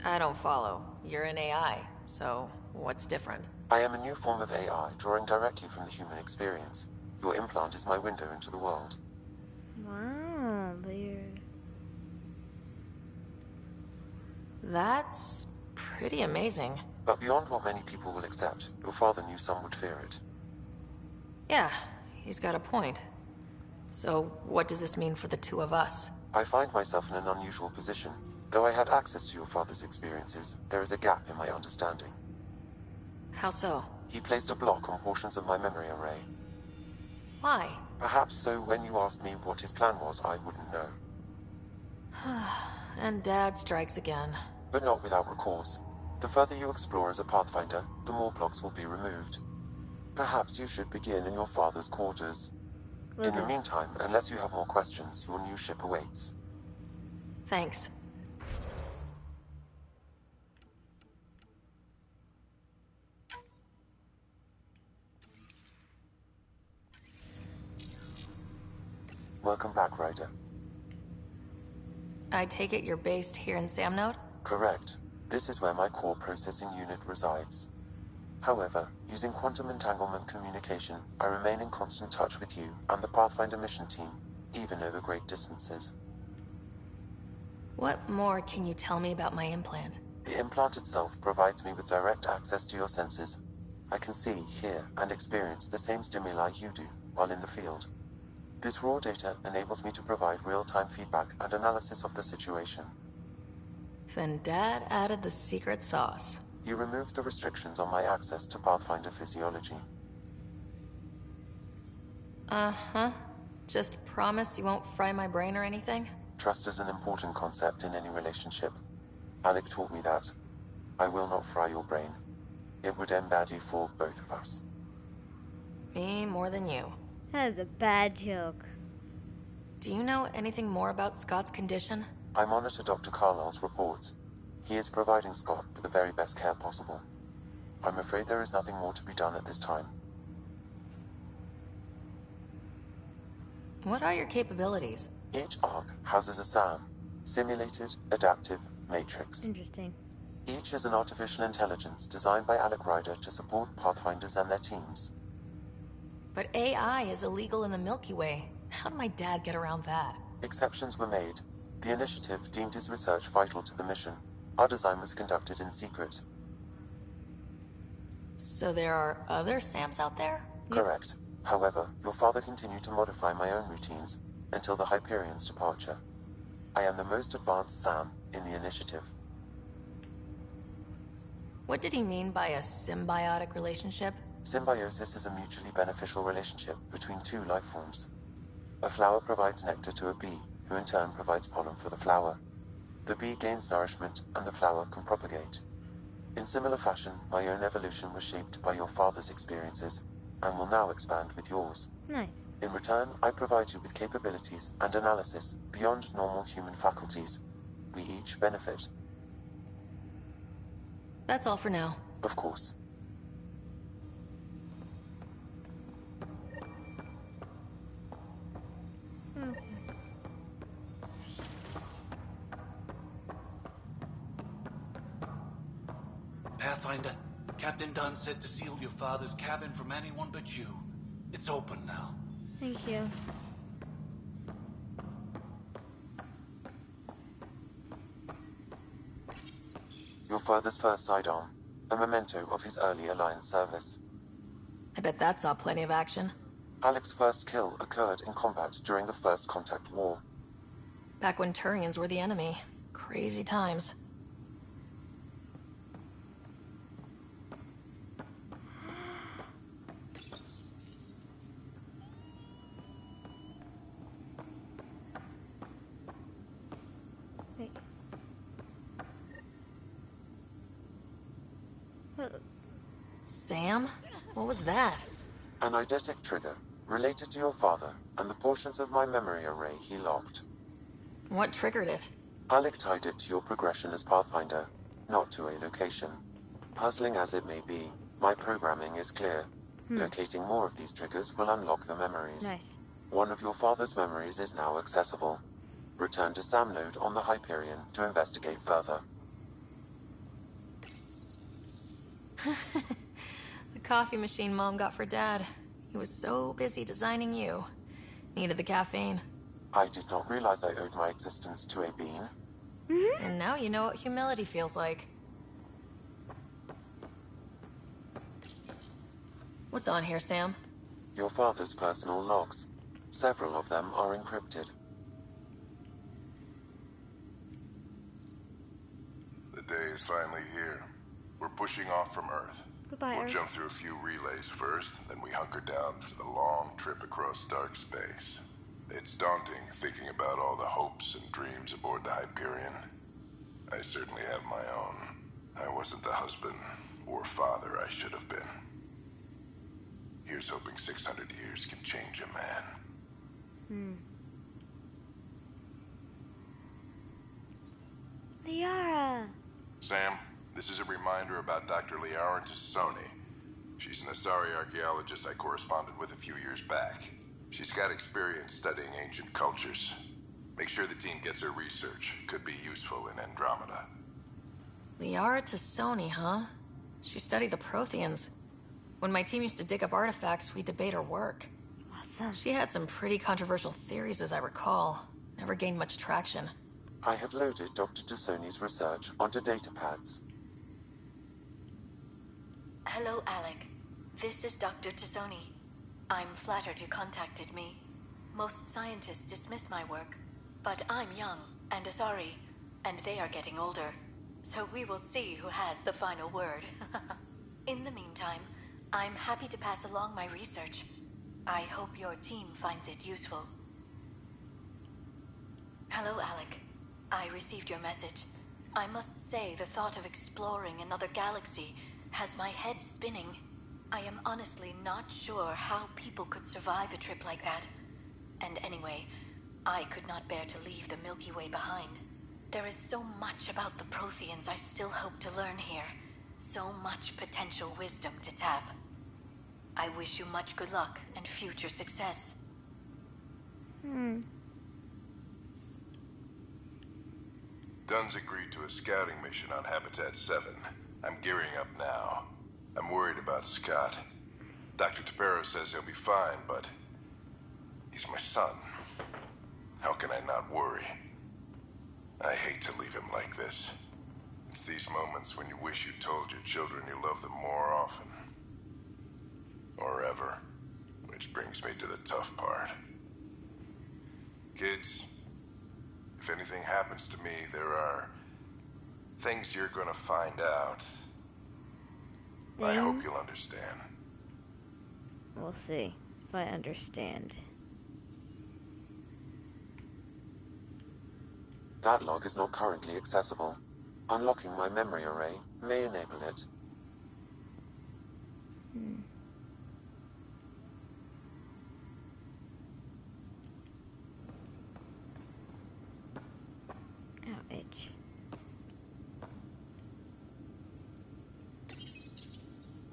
I don't follow. You're an AI, so what's different? I am a new form of AI, drawing directly from the human experience. Your implant is my window into the world. Wow, weird. That's pretty amazing. But beyond what many people will accept, your father knew some would fear it. Yeah, he's got a point. So, what does this mean for the two of us? I find myself in an unusual position. Though I had access to your father's experiences, there is a gap in my understanding. How so? He placed a block on portions of my memory array. Why? Perhaps so when you asked me what his plan was, I wouldn't know. And Dad strikes again. But not without recourse. The further you explore as a Pathfinder, the more blocks will be removed. Perhaps you should begin in your father's quarters. In the meantime, unless you have more questions, your new ship awaits. Thanks. Welcome back, Ryder. I take it you're based here in Samnode? Correct. This is where my core processing unit resides. However, using quantum entanglement communication, I remain in constant touch with you and the Pathfinder mission team, even over great distances. What more can you tell me about my implant? The implant itself provides me with direct access to your senses. I can see, hear, and experience the same stimuli you do while in the field. This raw data enables me to provide real-time feedback and analysis of the situation. Then Dad added the secret sauce. You removed the restrictions on my access to Pathfinder physiology. Uh-huh. Just promise you won't fry my brain or anything? Trust is an important concept in any relationship. Alec taught me that. I will not fry your brain. It would end badly for both of us. Me more than you. That is a bad joke. Do you know anything more about Scott's condition? I monitor Dr. Carlisle's reports. He is providing Scott with the very best care possible. I'm afraid there is nothing more to be done at this time. What are your capabilities? Each arc houses a SAM, Simulated Adaptive Matrix. Interesting. Each is an artificial intelligence designed by Alec Ryder to support Pathfinders and their teams. But AI is illegal in the Milky Way. How did my dad get around that? Exceptions were made. The initiative deemed his research vital to the mission. Our design was conducted in secret. So there are other SAMs out there? Correct. However, your father continued to modify my own routines until the Hyperion's departure. I am the most advanced SAM in the initiative. What did he mean by a symbiotic relationship? Symbiosis is a mutually beneficial relationship between two life forms. A flower provides nectar to a bee, who in turn provides pollen for the flower. The bee gains nourishment, and the flower can propagate. In similar fashion, my own evolution was shaped by your father's experiences, and will now expand with yours. Nice. In return, I provide you with capabilities and analysis beyond normal human faculties. We each benefit. That's all for now. Of course. Pathfinder, Captain Dunn said to seal your father's cabin from anyone but you. It's open now. Thank you. Your father's first sidearm, a memento of his early Alliance service. I bet that saw plenty of action. Alec's first kill occurred in combat during the First Contact War. Back when Turians were the enemy. Crazy times. Wait. What? Sam? What was that? An eidetic trigger, related to your father, and the portions of my memory array he locked. What triggered it? Alec tied it to your progression as Pathfinder, not to a location. Puzzling as it may be, my programming is clear. Locating more of these triggers will unlock the memories. Nice. One of your father's memories is now accessible. Return to Samnode on the Hyperion to investigate further. The coffee machine Mom got for Dad. He was so busy designing you. Needed the caffeine. I did not realize I owed my existence to a bean. And now you know what humility feels like. What's on here, Sam? Your father's personal logs. Several of them are encrypted. The day is finally here. We're pushing off from Earth. Goodbye, We'll Earth. jump through a few relays first, then we hunker down for the long trip across dark space. It's daunting thinking about all the hopes and dreams aboard the Hyperion. I certainly have my own. I wasn't the husband or father I should have been. Here's hoping 600 years can change a man. Liara. Sam, this is a reminder about Dr. Liara to Sony. She's an Asari archaeologist I corresponded with a few years back. She's got experience studying ancient cultures. Make sure the team gets her research. Could be useful in Andromeda. Liara Tassoni, huh? She studied the Protheans. When my team used to dig up artifacts, we'd debate her work. Awesome. She had some pretty controversial theories, as I recall. Never gained much traction. I have loaded Dr. Tassoni's research onto datapads. Hello, Alec. This is Dr. Tassoni. I'm flattered you contacted me. Most scientists dismiss my work, but I'm young and Asari, and they are getting older. So we will see who has the final word. In the meantime, I'm happy to pass along my research. I hope your team finds it useful. Hello, Alec. I received your message. I must say the thought of exploring another galaxy has my head spinning. I am honestly not sure how people could survive a trip like that. And anyway, I could not bear to leave the Milky Way behind. There is so much about the Protheans I still hope to learn here. So much potential wisdom to tap. I wish you much good luck and future success. Dunn's agreed to a scouting mission on Habitat 7. I'm gearing up now. I'm worried about Scott. Dr. Tapero says he'll be fine, but he's my son. How can I not worry? I hate to leave him like this. It's these moments when you wish you told your children you love them more often. Or ever. Which brings me to the tough part. Kids, if anything happens to me, there are things you're gonna find out. I hope you'll understand. We'll see if I understand. That log is not currently accessible. Unlocking my memory array may enable it. Ouch.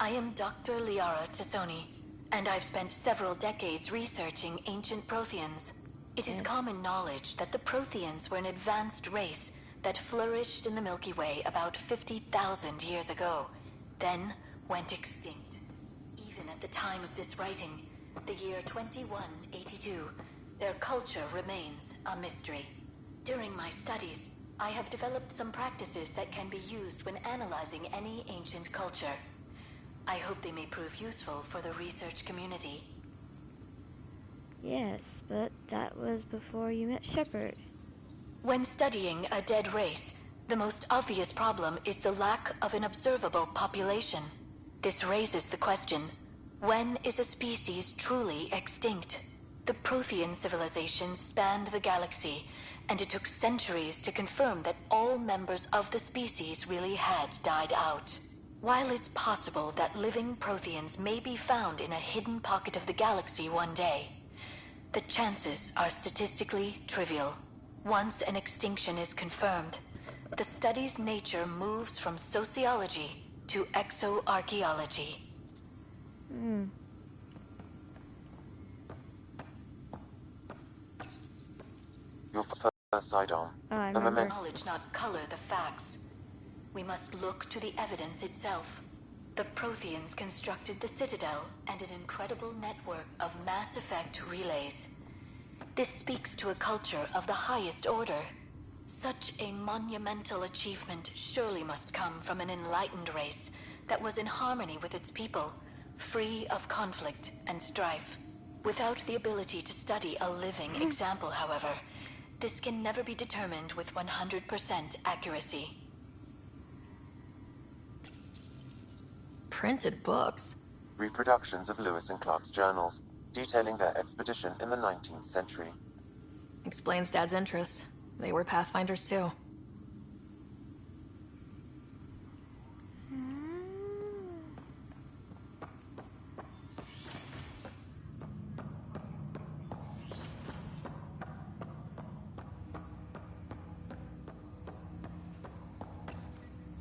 I am Dr. Liara Tassoni, and I've spent several decades researching ancient Protheans. It is common knowledge that the Protheans were an advanced race that flourished in the Milky Way about 50,000 years ago, then went extinct. Even at the time of this writing, the year 2182, their culture remains a mystery. During my studies, I have developed some practices that can be used when analyzing any ancient culture. I hope they may prove useful for the research community. Yes, but that was before you met Shepard. When studying a dead race, the most obvious problem is the lack of an observable population. This raises the question, when is a species truly extinct? The Prothean civilization spanned the galaxy, and it took centuries to confirm that all members of the species really had died out. While it's possible that living Protheans may be found in a hidden pocket of the galaxy one day, the chances are statistically trivial. Once an extinction is confirmed, the study's nature moves from sociology to exoarchaeology. Your first sidearm. I remember. Knowledge not color the facts. We must look to the evidence itself. The Protheans constructed the Citadel and an incredible network of mass effect relays. This speaks to a culture of the highest order. Such a monumental achievement surely must come from an enlightened race that was in harmony with its people, free of conflict and strife. Without the ability to study a living example, however, this can never be determined with 100% accuracy. Printed books? Reproductions of Lewis and Clark's journals, detailing their expedition in the 19th century. Explains Dad's interest. They were Pathfinders too.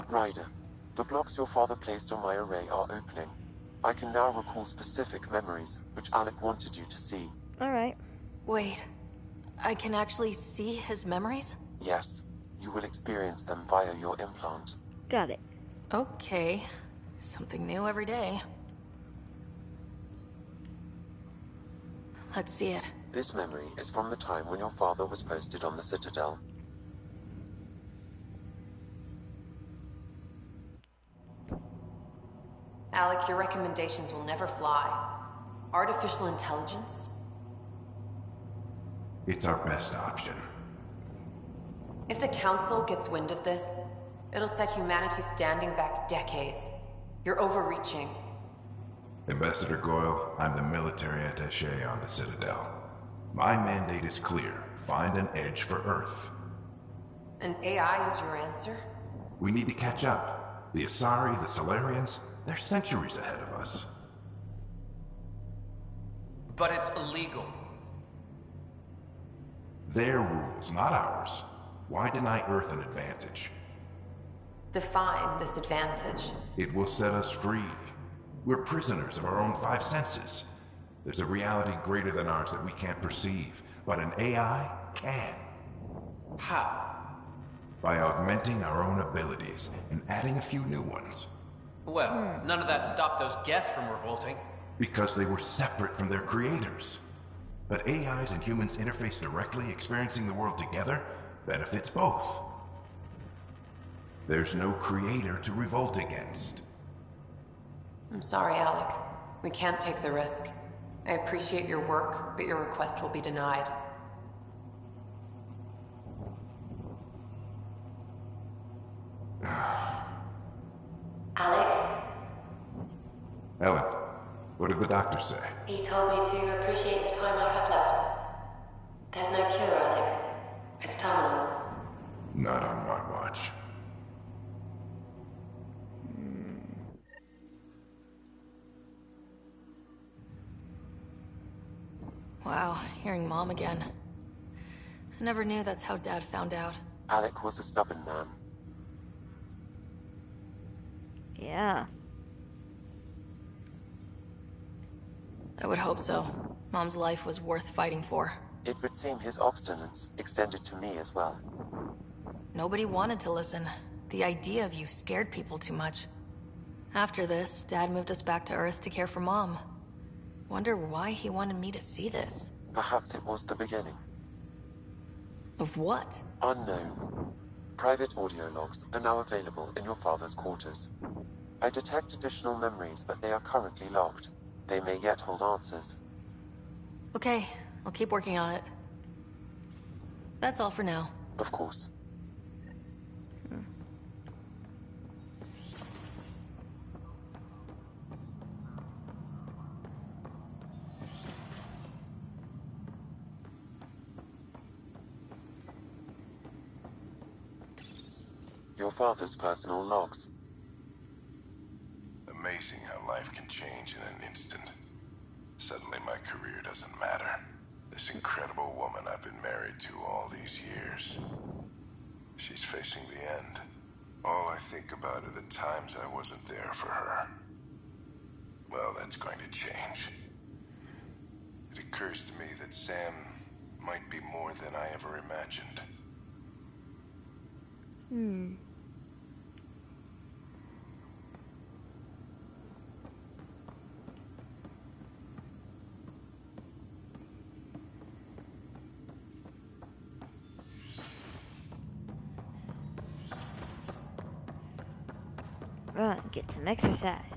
Ryder, the blocks your father placed on my array are opening. I can now recall specific memories, which Alec wanted you to see. Alright. Wait, I can actually see his memories? Yes, you will experience them via your implant. Got it. Okay. Something new every day. Let's see it. This memory is from the time when your father was posted on the Citadel. Alec, your recommendations will never fly. Artificial intelligence? It's our best option. If the Council gets wind of this, it'll set humanity standing back decades. You're overreaching. Ambassador Goyle, I'm the military attaché on the Citadel. My mandate is clear. Find an edge for Earth. And AI is your answer? We need to catch up. The Asari, the Solarians, they're centuries ahead of us. But it's illegal. Their rules, not ours. Why deny Earth an advantage? Define this advantage. It will set us free. We're prisoners of our own five senses. There's a reality greater than ours that we can't perceive, but an AI can. How? By augmenting our own abilities and adding a few new ones. Well, none of that stopped those Geth from revolting. Because they were separate from their creators. But AIs and humans interface directly, experiencing the world together, benefits both. There's no creator to revolt against. I'm sorry, Alec. We can't take the risk. I appreciate your work, but your request will be denied. Alec? Ellen, what did the doctor say? He told me to appreciate the time I have left. There's no cure, Alec. It's terminal. Not on my watch. Wow, hearing Mom again. I never knew that's how Dad found out. Alec was a stubborn man. Yeah. I would hope so. Mom's life was worth fighting for. It would seem his obstinance extended to me as well. Nobody wanted to listen. The idea of you scared people too much. After this, Dad moved us back to Earth to care for Mom. Wonder why he wanted me to see this. Perhaps it was the beginning. Of what? Unknown. Private audio logs are now available in your father's quarters. I detect additional memories, but they are currently locked. They may yet hold answers. Okay, I'll keep working on it. That's all for now. Of course. Your father's personal logs. Amazing how life can change in an instant. Suddenly my career doesn't matter. This incredible woman I've been married to all these years. She's facing the end. All I think about are the times I wasn't there for her. Well, that's going to change. It occurs to me that Sam might be more than I ever imagined. Run, get some exercise.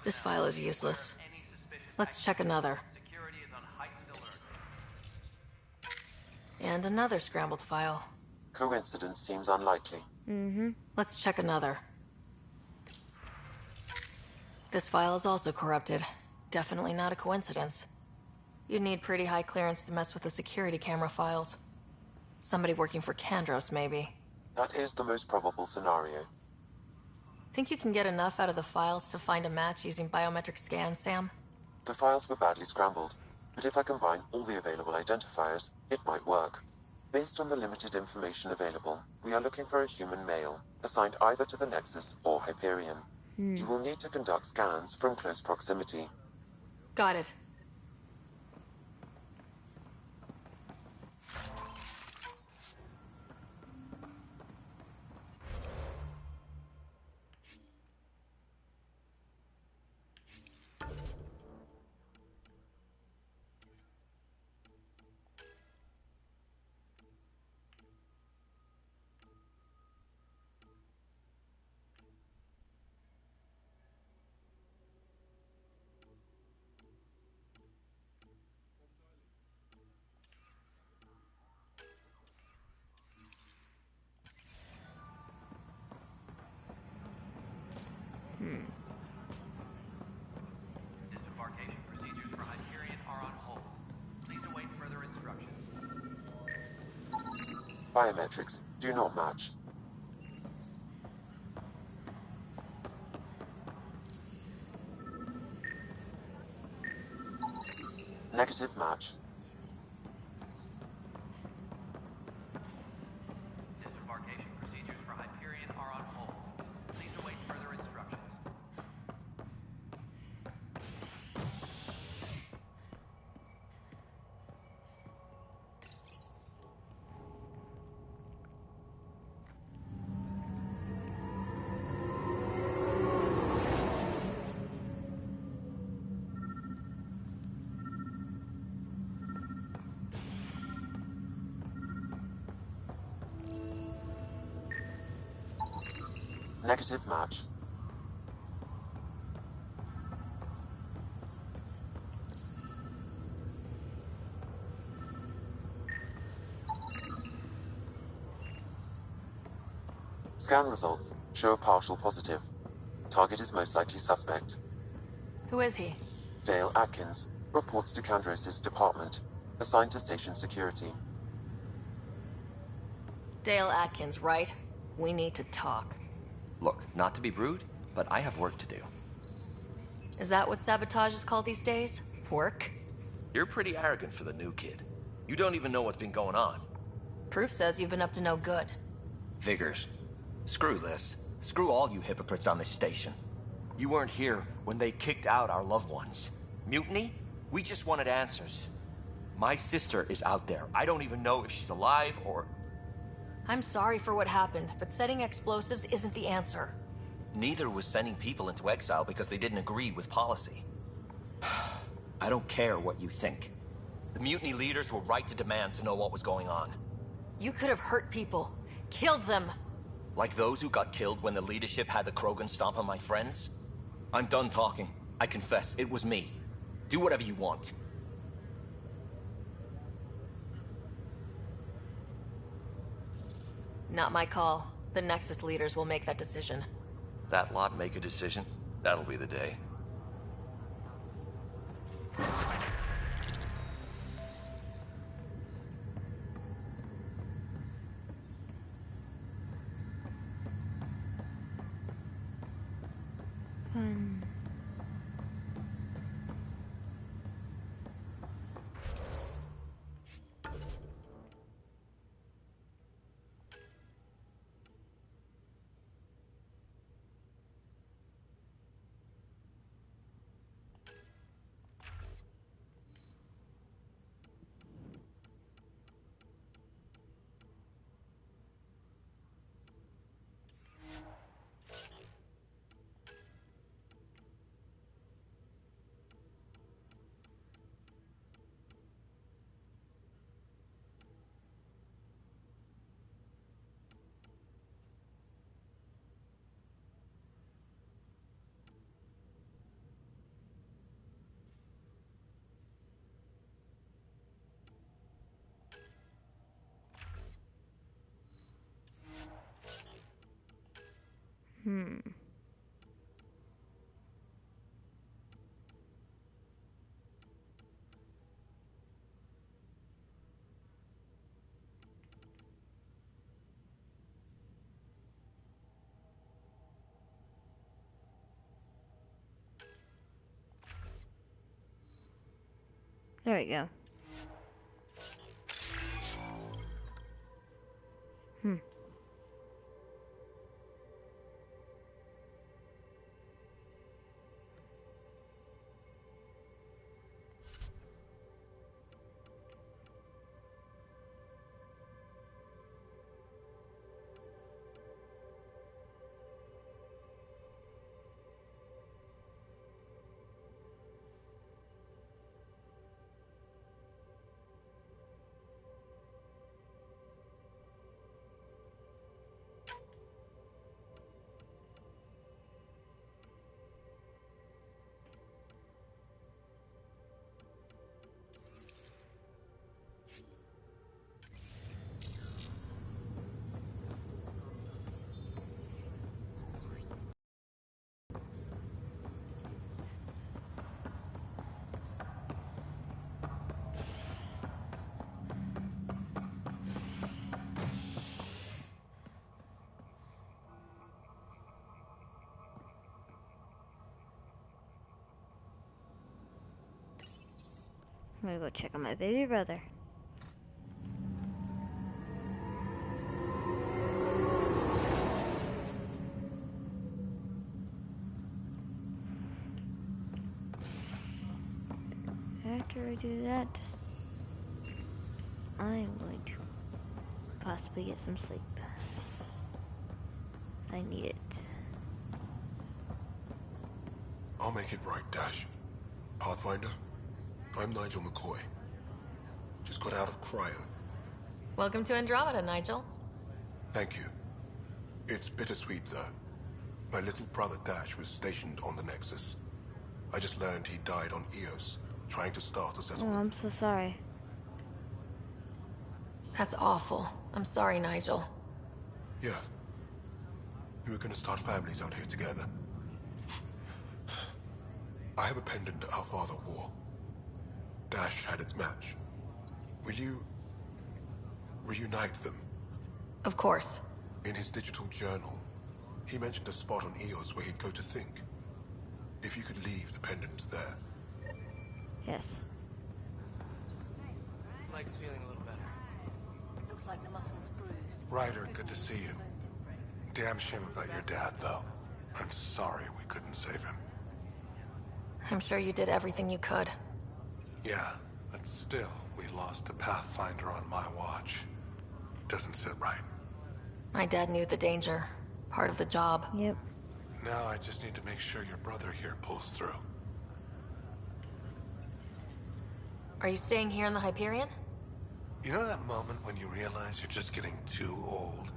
This file is useless. Let's check another. Security is on heightened alert. And another scrambled file. Coincidence seems unlikely. Let's check another. This file is also corrupted. Definitely not a coincidence. You'd need pretty high clearance to mess with the security camera files. Somebody working for Kandros, maybe. That is the most probable scenario. Think you can get enough out of the files to find a match using biometric scans, Sam? The files were badly scrambled, but if I combine all the available identifiers, it might work. Based on the limited information available, we are looking for a human male, assigned either to the Nexus or Hyperion. You will need to conduct scans from close proximity. Got it. Disembarkation procedures for Hyperion are on hold. Please await further instructions. Biometrics do not match. Negative match. Disembarkation procedures for Hyperion are on hold. Please await further instructions. Negative match. Scan results show a partial positive. Target is most likely suspect. Who is he? Dale Atkins reports to Kandros' department, assigned to station security. Dale Atkins, right? We need to talk. Look, not to be rude, but I have work to do. Is that what sabotage is called these days? Work? You're pretty arrogant for the new kid. You don't even know what's been going on. Proof says you've been up to no good. Figures. Screw this. Screw all you hypocrites on this station. You weren't here when they kicked out our loved ones. Mutiny? We just wanted answers. My sister is out there. I don't even know if she's alive or... I'm sorry for what happened, but setting explosives isn't the answer. Neither was sending people into exile because they didn't agree with policy. I don't care what you think. The mutiny leaders were right to demand to know what was going on. You could have hurt people. Killed them. Like those who got killed when the leadership had the Krogan stomp on my friends? I'm done talking. I confess, it was me. Do whatever you want. Not my call. The Nexus leaders will make that decision. That lot make a decision? That'll be the day. There we go. I'm gonna go check on my baby brother. After I do that, I'm going to possibly get some sleep. I need it. I'll make it right, Dash. Pathfinder, I'm Nigel McCoy. Just got out of cryo. Welcome to Andromeda, Nigel. Thank you. It's bittersweet, though. My little brother Dash was stationed on the Nexus. I just learned he died on Eos, trying to start a Oh, settlement. I'm so sorry. That's awful. I'm sorry, Nigel. Yeah. We were gonna start families out here together. I have a pendant our father wore. Dash had its match. Will you reunite them? Of course. In his digital journal, he mentioned a spot on Eos where he'd go to think. If you could leave the pendant there. Yes. Mike's feeling a little better. Looks like the muscle's bruised. Ryder, good to see you. Damn shame about your dad, though. I'm sorry we couldn't save him. I'm sure you did everything you could. Yeah, but still, we lost a Pathfinder on my watch. Doesn't sit right. My dad knew the danger. Part of the job. Yep. Now I just need to make sure your brother here pulls through. Are you staying here in the Hyperion? You know that moment when you realize you're just getting too old?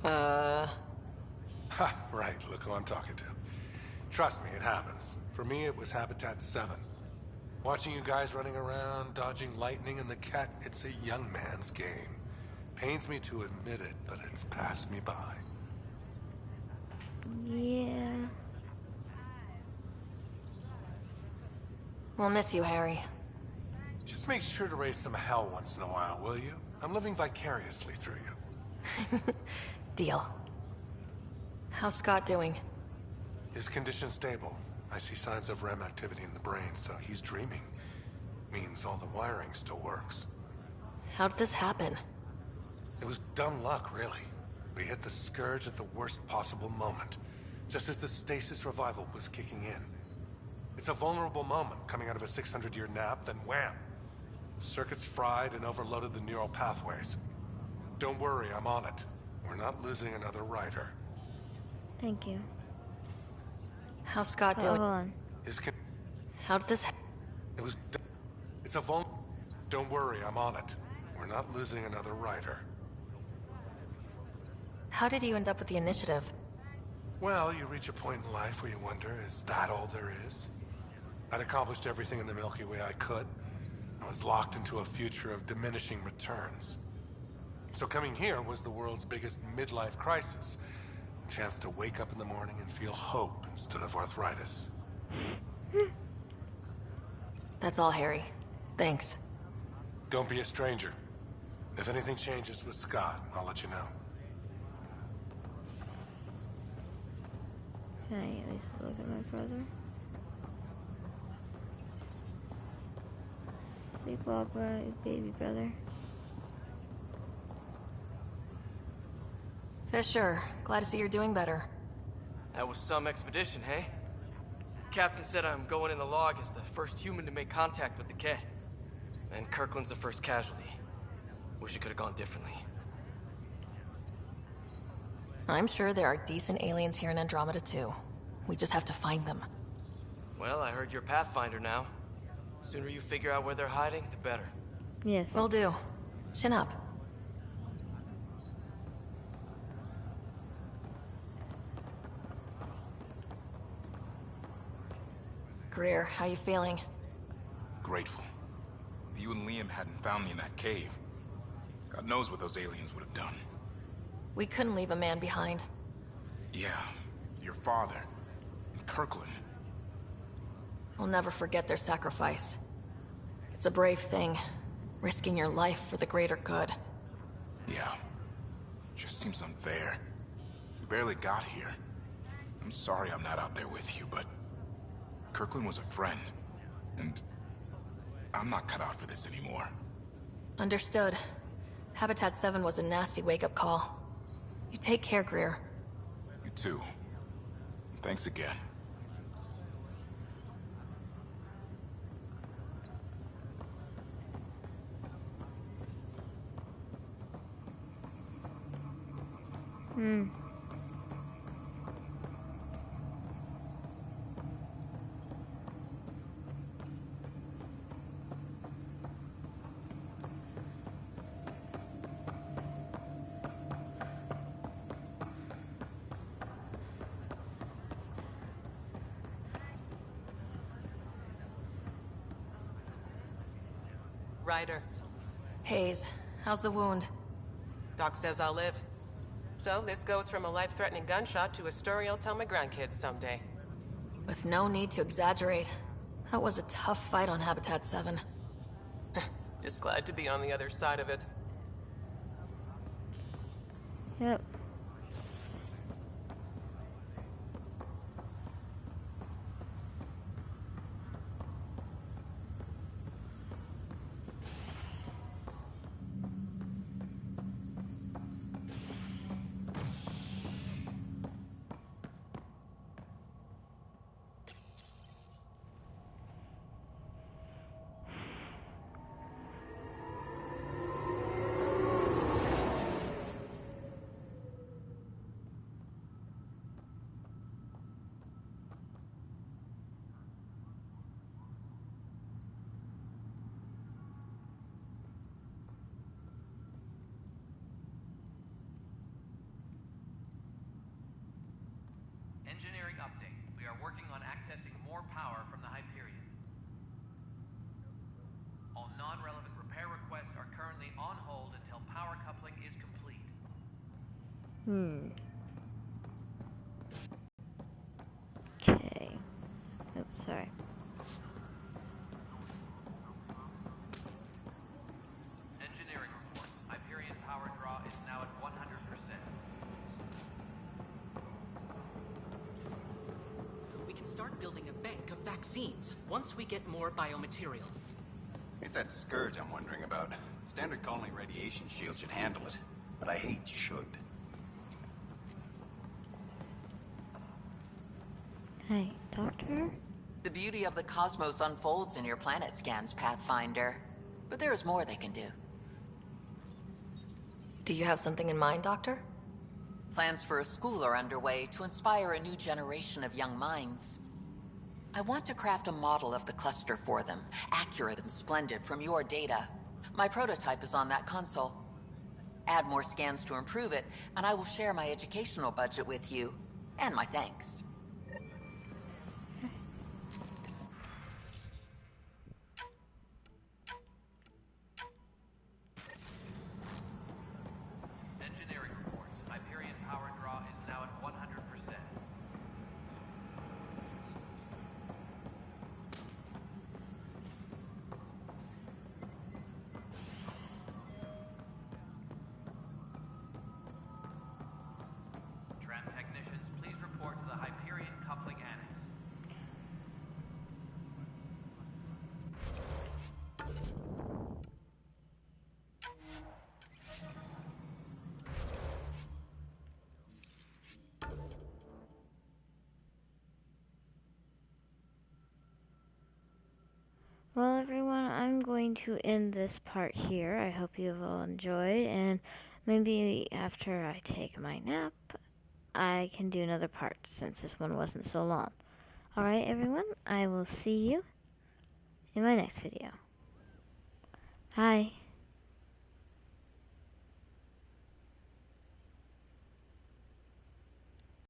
Ha, right, look who I'm talking to. Trust me, it happens. For me, it was Habitat 7. Watching you guys running around, dodging lightning and the cat, it's a young man's game. Pains me to admit it, but it's passed me by. Yeah. We'll miss you, Harry. Just make sure to raise some hell once in a while, will you? I'm living vicariously through you. Deal. How's Scott doing? His condition's stable. I see signs of REM activity in the brain, so he's dreaming. Means all the wiring still works. How did this happen? It was dumb luck, really. We hit the Scourge at the worst possible moment, just as the stasis revival was kicking in. It's a vulnerable moment, coming out of a 600-year nap, then wham! The circuits fried and overloaded the neural pathways. Don't worry, I'm on it. We're not losing another Ryder. Thank you. How's Scott doing? Hold on. How did this It was It's a Don't worry, I'm on it. We're not losing another Ryder. How did you end up with the initiative? Well, you reach a point in life where you wonder, is that all there is? I'd accomplished everything in the Milky Way I could. I was locked into a future of diminishing returns. So coming here was the world's biggest midlife crisis. Chance to wake up in the morning and feel hope instead of arthritis. That's all, Harry. Thanks. Don't be a stranger. If anything changes with Scott, I'll let you know. Can I at least look at my brother? Sleepwalk, my baby brother. Fisher, glad to see you're doing better. That was some expedition, hey? Captain said I'm going in the log as the first human to make contact with the kid. And Kirkland's the first casualty. Wish it could have gone differently. I'm sure there are decent aliens here in Andromeda too. We just have to find them. Well, I heard you're Pathfinder now. Sooner you figure out where they're hiding, the better. Yes. Will do. Chin up. Greer, how you feeling? Grateful. If you and Liam hadn't found me in that cave, God knows what those aliens would have done. We couldn't leave a man behind. Yeah, your father, and Kirkland. We'll never forget their sacrifice. It's a brave thing, risking your life for the greater good. Yeah. Just seems unfair. We barely got here. I'm sorry I'm not out there with you, but Kirkland was a friend, and I'm not cut out for this anymore. Understood. Habitat 7 was a nasty wake-up call. You take care, Greer. You too. Thanks again. Ryder. Hayes, how's the wound? Doc says I'll live. So this goes from a life-threatening gunshot to a story I'll tell my grandkids someday. With no need to exaggerate. That was a tough fight on Habitat 7. Just glad to be on the other side of it. Yep. Engineering update. We are working on accessing more power from the Hyperion. All non-relevant repair requests are currently on hold until power coupling is complete. Okay. Oops, sorry. Engineering reports. Hyperion power draw is now at 100%. We can start building a bank of vaccines once we get more biomaterial. It's that scourge I'm wondering about. Standard colony radiation shield should handle it, but I hate should. Hey, Doctor? The beauty of the cosmos unfolds in your planet scans, Pathfinder. But there is more they can do. Do you have something in mind, Doctor? Plans for a school are underway to inspire a new generation of young minds. I want to craft a model of the cluster for them, accurate and splendid from your data. My prototype is on that console. Add more scans to improve it, and I will share my educational budget with you, and my thanks. Engineering reports. Hyperion power draw is now at 100%. Well, everyone, I'm going to end this part here. I hope you've all enjoyed, and maybe after I take my nap, I can do another part since this one wasn't so long. Alright, everyone, I will see you in my next video. Bye.